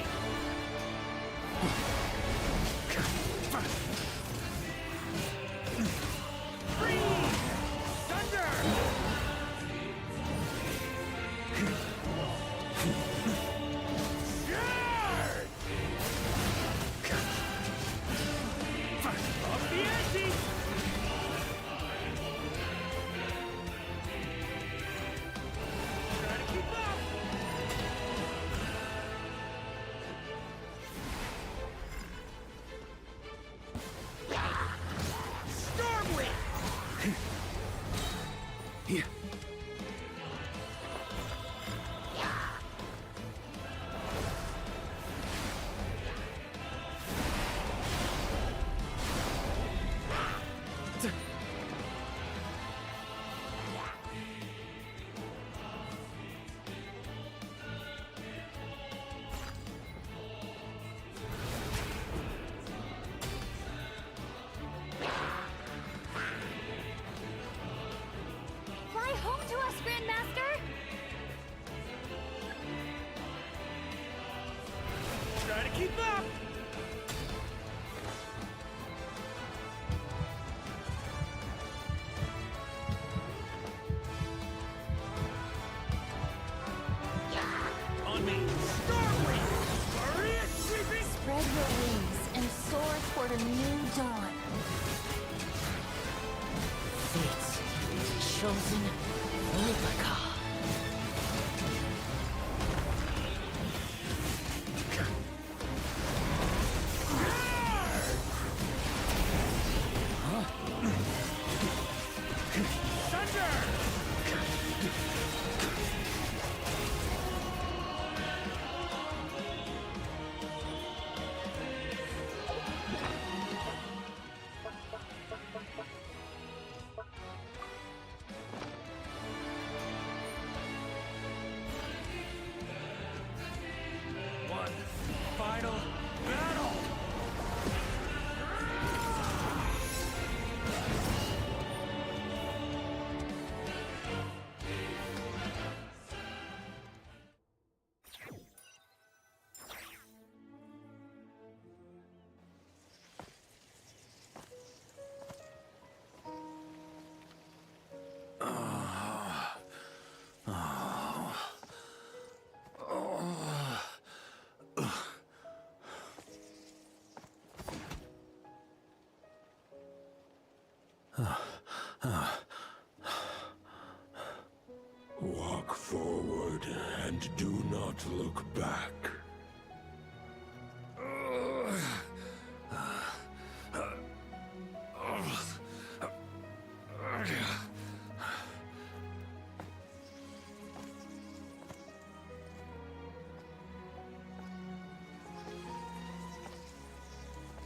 Spread your wings and soar toward a new dawn. Fate's chosen replica. Final battle! Walk forward and do not look back.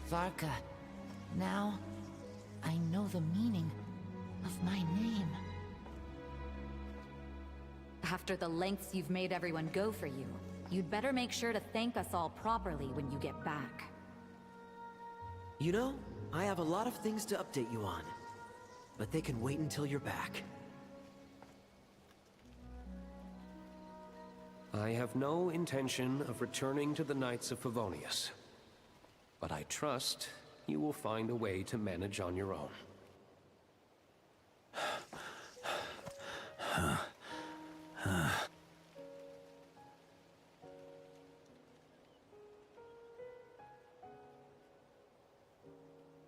Varka, now I know the meaning of my name. After the lengths you've made everyone go for you, you'd better make sure to thank us all properly when you get back. You know, I have a lot of things to update you on. But they can wait until you're back. I have no intention of returning to the Knights of Favonius. But I trust you will find a way to manage on your own.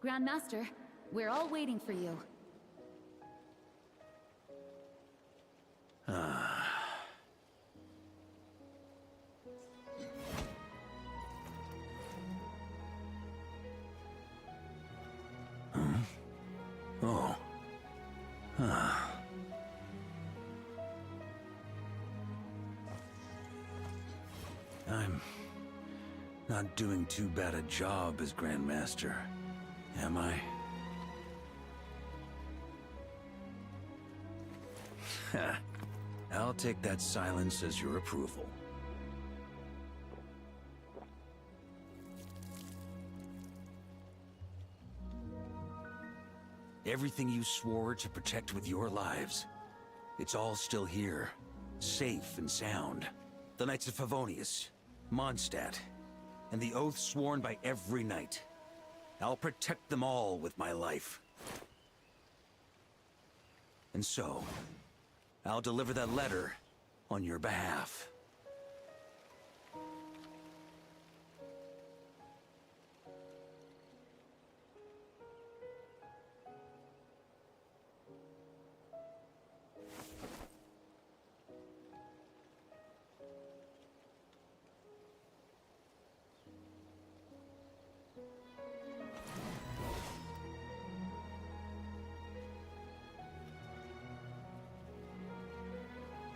Grandmaster, we're all waiting for you. Oh. I'm not doing too bad a job as Grandmaster, am I? I'll take that silence as your approval. Everything you swore to protect with your lives, it's all still here, safe and sound. The Knights of Favonius, Mondstadt, and the oath sworn by every knight. I'll protect them all with my life. And so, I'll deliver that letter on your behalf.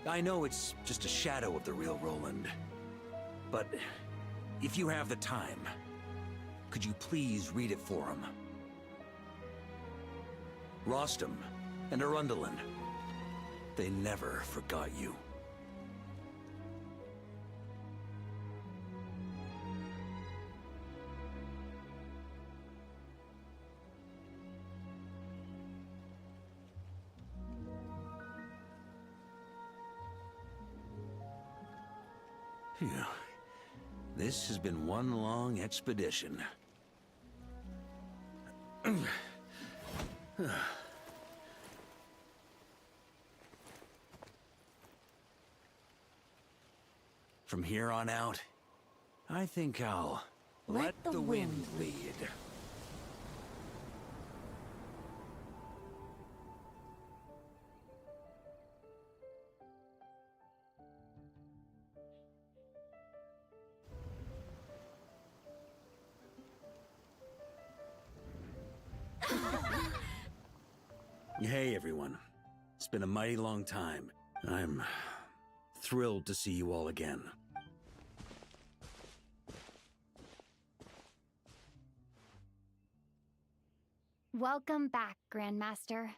I know it's just a shadow of the real Roland, but if you have the time, could you please read it for him? Rostam and Arundelen, they never forgot you. Phew. This has been one long expedition. From here on out, I think I'll Let the wind lead. Hey, everyone. It's been a mighty long time. I'm thrilled to see you all again. Welcome back, Grandmaster.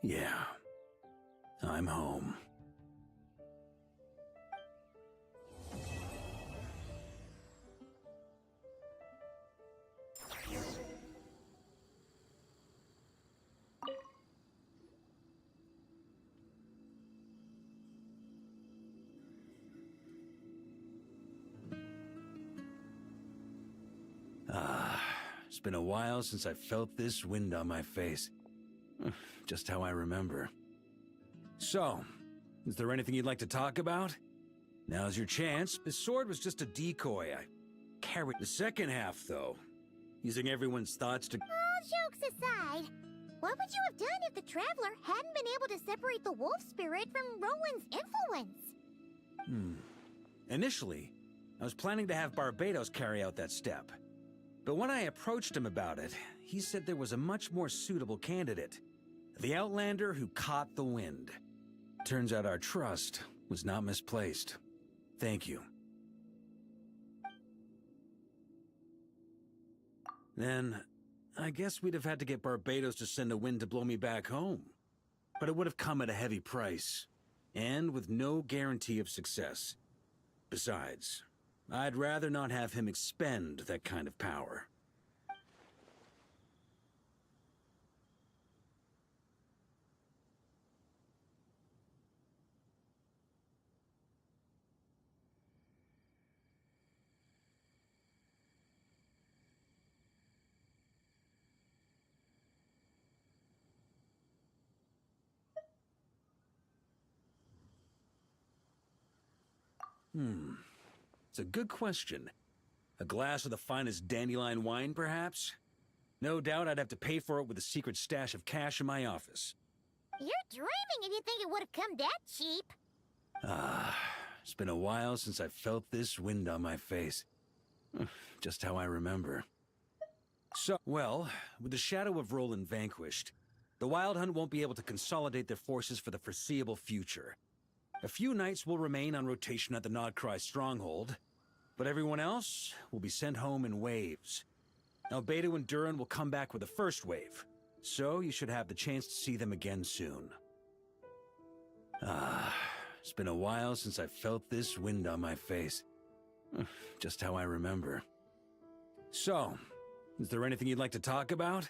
Yeah. I'm home. It's been a while since I felt this wind on my face. Just how I remember. So, is there anything you'd like to talk about? Now's your chance. This sword was just a decoy. I carried the second half, though. Using everyone's thoughts to... All jokes aside, what would you have done if the Traveler hadn't been able to separate the wolf spirit from Roland's influence? Initially, I was planning to have Barbados carry out that step. But when I approached him about it, he said there was a much more suitable candidate. The Outlander who caught the wind. Turns out our trust was not misplaced. Thank you. Then, I guess we'd have had to get Barbados to send a wind to blow me back home. But it would have come at a heavy price, and with no guarantee of success. Besides, I'd rather not have him expend that kind of power. It's a good question. A glass of the finest dandelion wine, perhaps? No doubt I'd have to pay for it with a secret stash of cash in my office. You're dreaming if you think it would have come that cheap. It's been a while since I felt this wind on my face. Just how I remember. So, well, with the shadow of Roland vanquished, the Wild Hunt won't be able to consolidate their forces for the foreseeable future. A few knights will remain on rotation at the Nodcry stronghold, but everyone else will be sent home in waves. Albedo and Durin will come back with the first wave, so you should have the chance to see them again soon. It's been a while since I felt this wind on my face. Just how I remember. So, is there anything you'd like to talk about?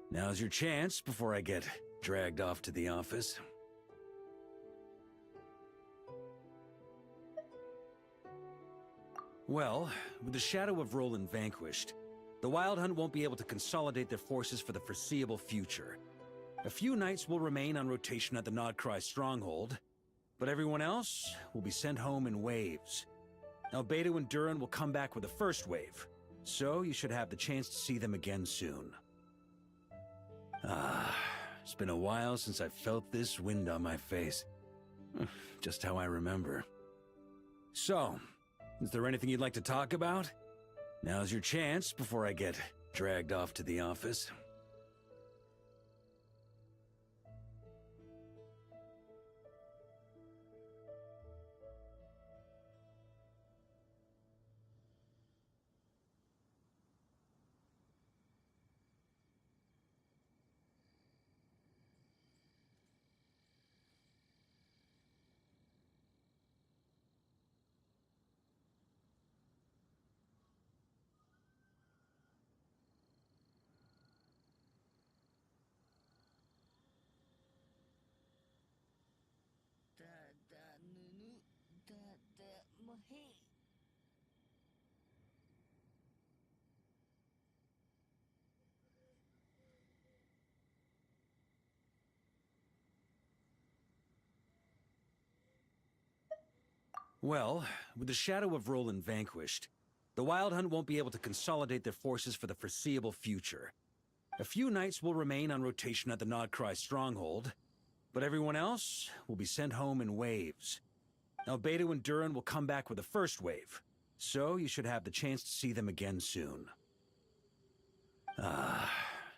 Now's your chance before I get dragged off to the office. Well, with the shadow of Roland vanquished, the Wild Hunt won't be able to consolidate their forces for the foreseeable future. A few knights will remain on rotation at the Nodcry stronghold, but everyone else will be sent home in waves. Albedo and Durin will come back with the first wave, so you should have the chance to see them again soon. It's been a while since I felt this wind on my face. Just how I remember. So, is there anything you'd like to talk about? Now's your chance before I get dragged off to the office. Well, with the shadow of Roland vanquished, the Wild Hunt won't be able to consolidate their forces for the foreseeable future. A few knights will remain on rotation at the Nodcry stronghold, but everyone else will be sent home in waves. Albedo and Durin will come back with the first wave, so you should have the chance to see them again soon.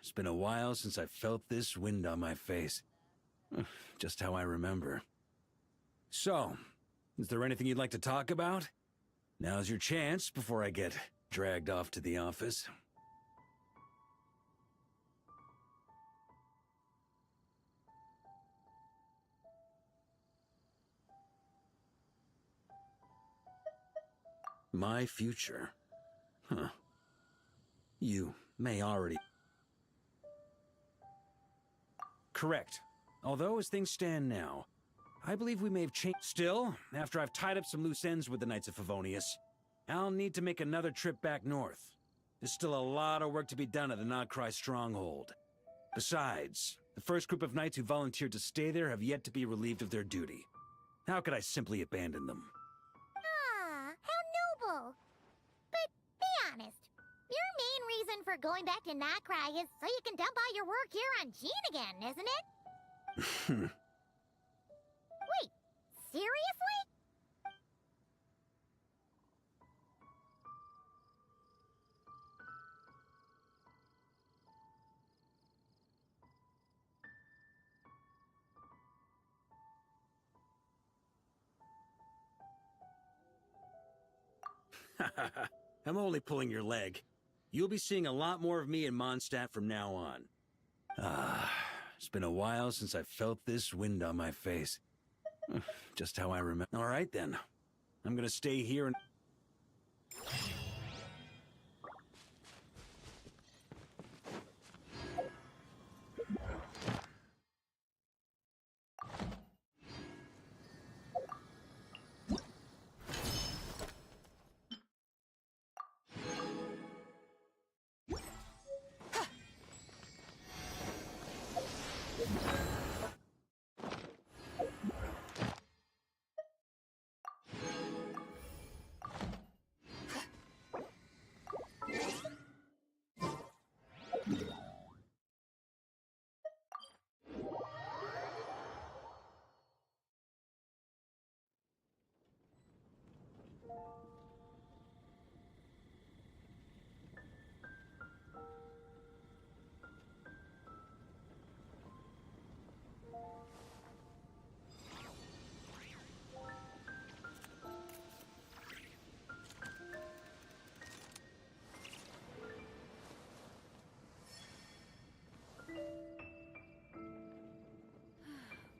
It's been a while since I felt this wind on my face. Just how I remember. So, is there anything you'd like to talk about? Now's your chance before I get dragged off to the office. My future? Huh. You may already... Correct. Although, as things stand now, I believe we may have changed. Still, after I've tied up some loose ends with the Knights of Favonius, I'll need to make another trip back north. There's still a lot of work to be done at the Nodcry stronghold. Besides, the first group of knights who volunteered to stay there have yet to be relieved of their duty. How could I simply abandon them? Ah, how noble. But be honest, your main reason for going back to Nodcry is so you can dump all your work here on Jean again, isn't it? Wait, seriously? I'm only pulling your leg. You'll be seeing a lot more of me in Mondstadt from now on. It's been a while since I felt this wind on my face. Just how I remember. All right, then. I'm gonna stay here and...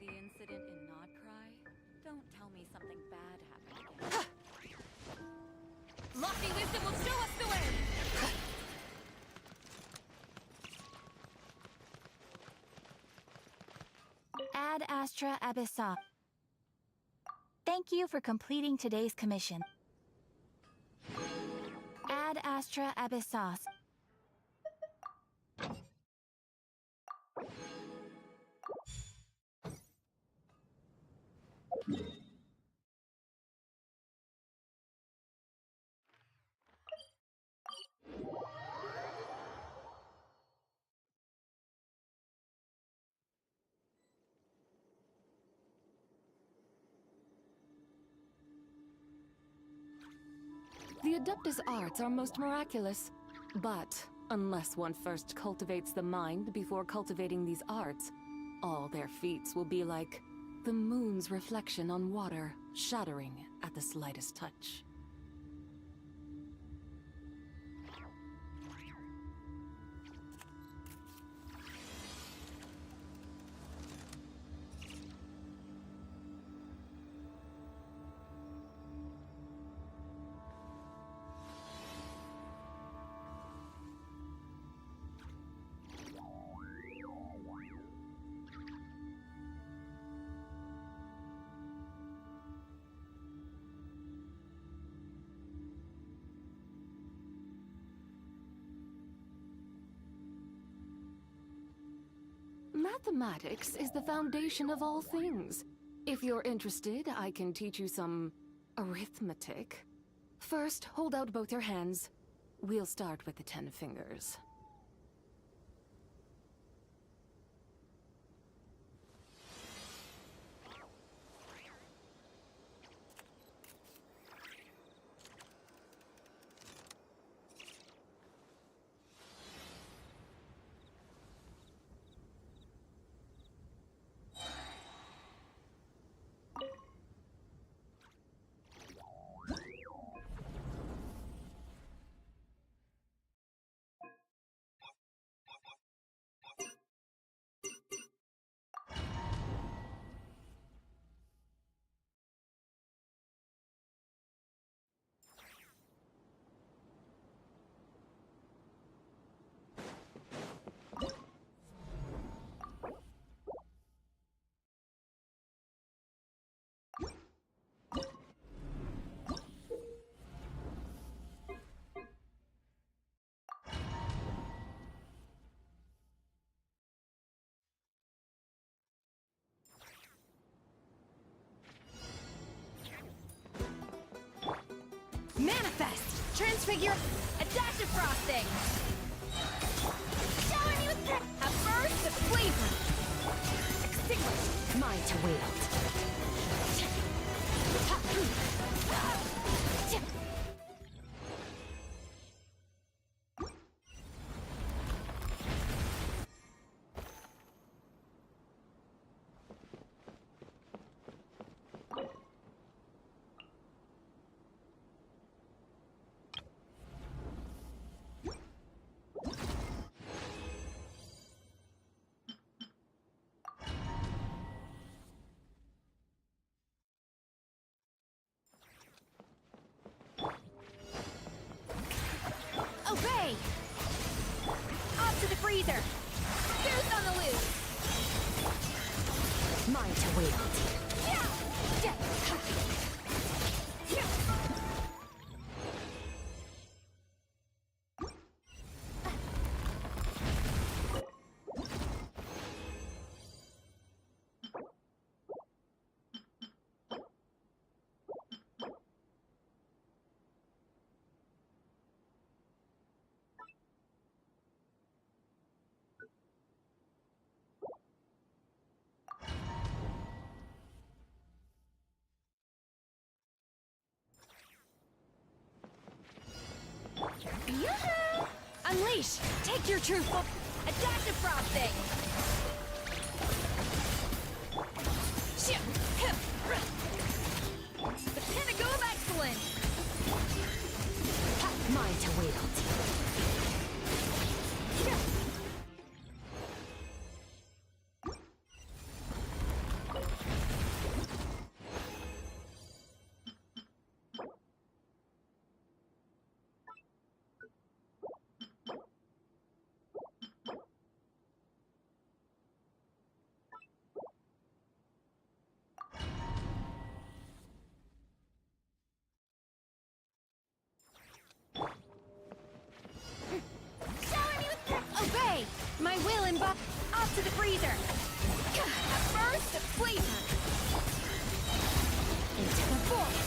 The incident in Nodcry? Don't tell me something bad happened again. Lofty wisdom will show us the way! Ad Astra Abyssa. Thank you for completing today's commission. Ad Astra Abyssos. The Adeptus arts are most miraculous. But unless one first cultivates the mind before cultivating these arts, all their feats will be like the moon's reflection on water, shattering at the slightest touch. Mathematics is the foundation of all things. If you're interested, I can teach you some Arithmetic? First, hold out both your hands. We'll start with the 10 fingers. Manifest! Transfigure! A dash of frosting! Shower me with a burst of flavor! Extinguish! Mine to wield! Obey! Off to the freezer! Goose on the loose! Mine to wield! Yoo-hoo! Unleash! Take your true form! A dash of frosting! The pinnacle of excellence! Mine to wield! Obey! My will embody. Off to the freezer! A burst of flavor! Into the void!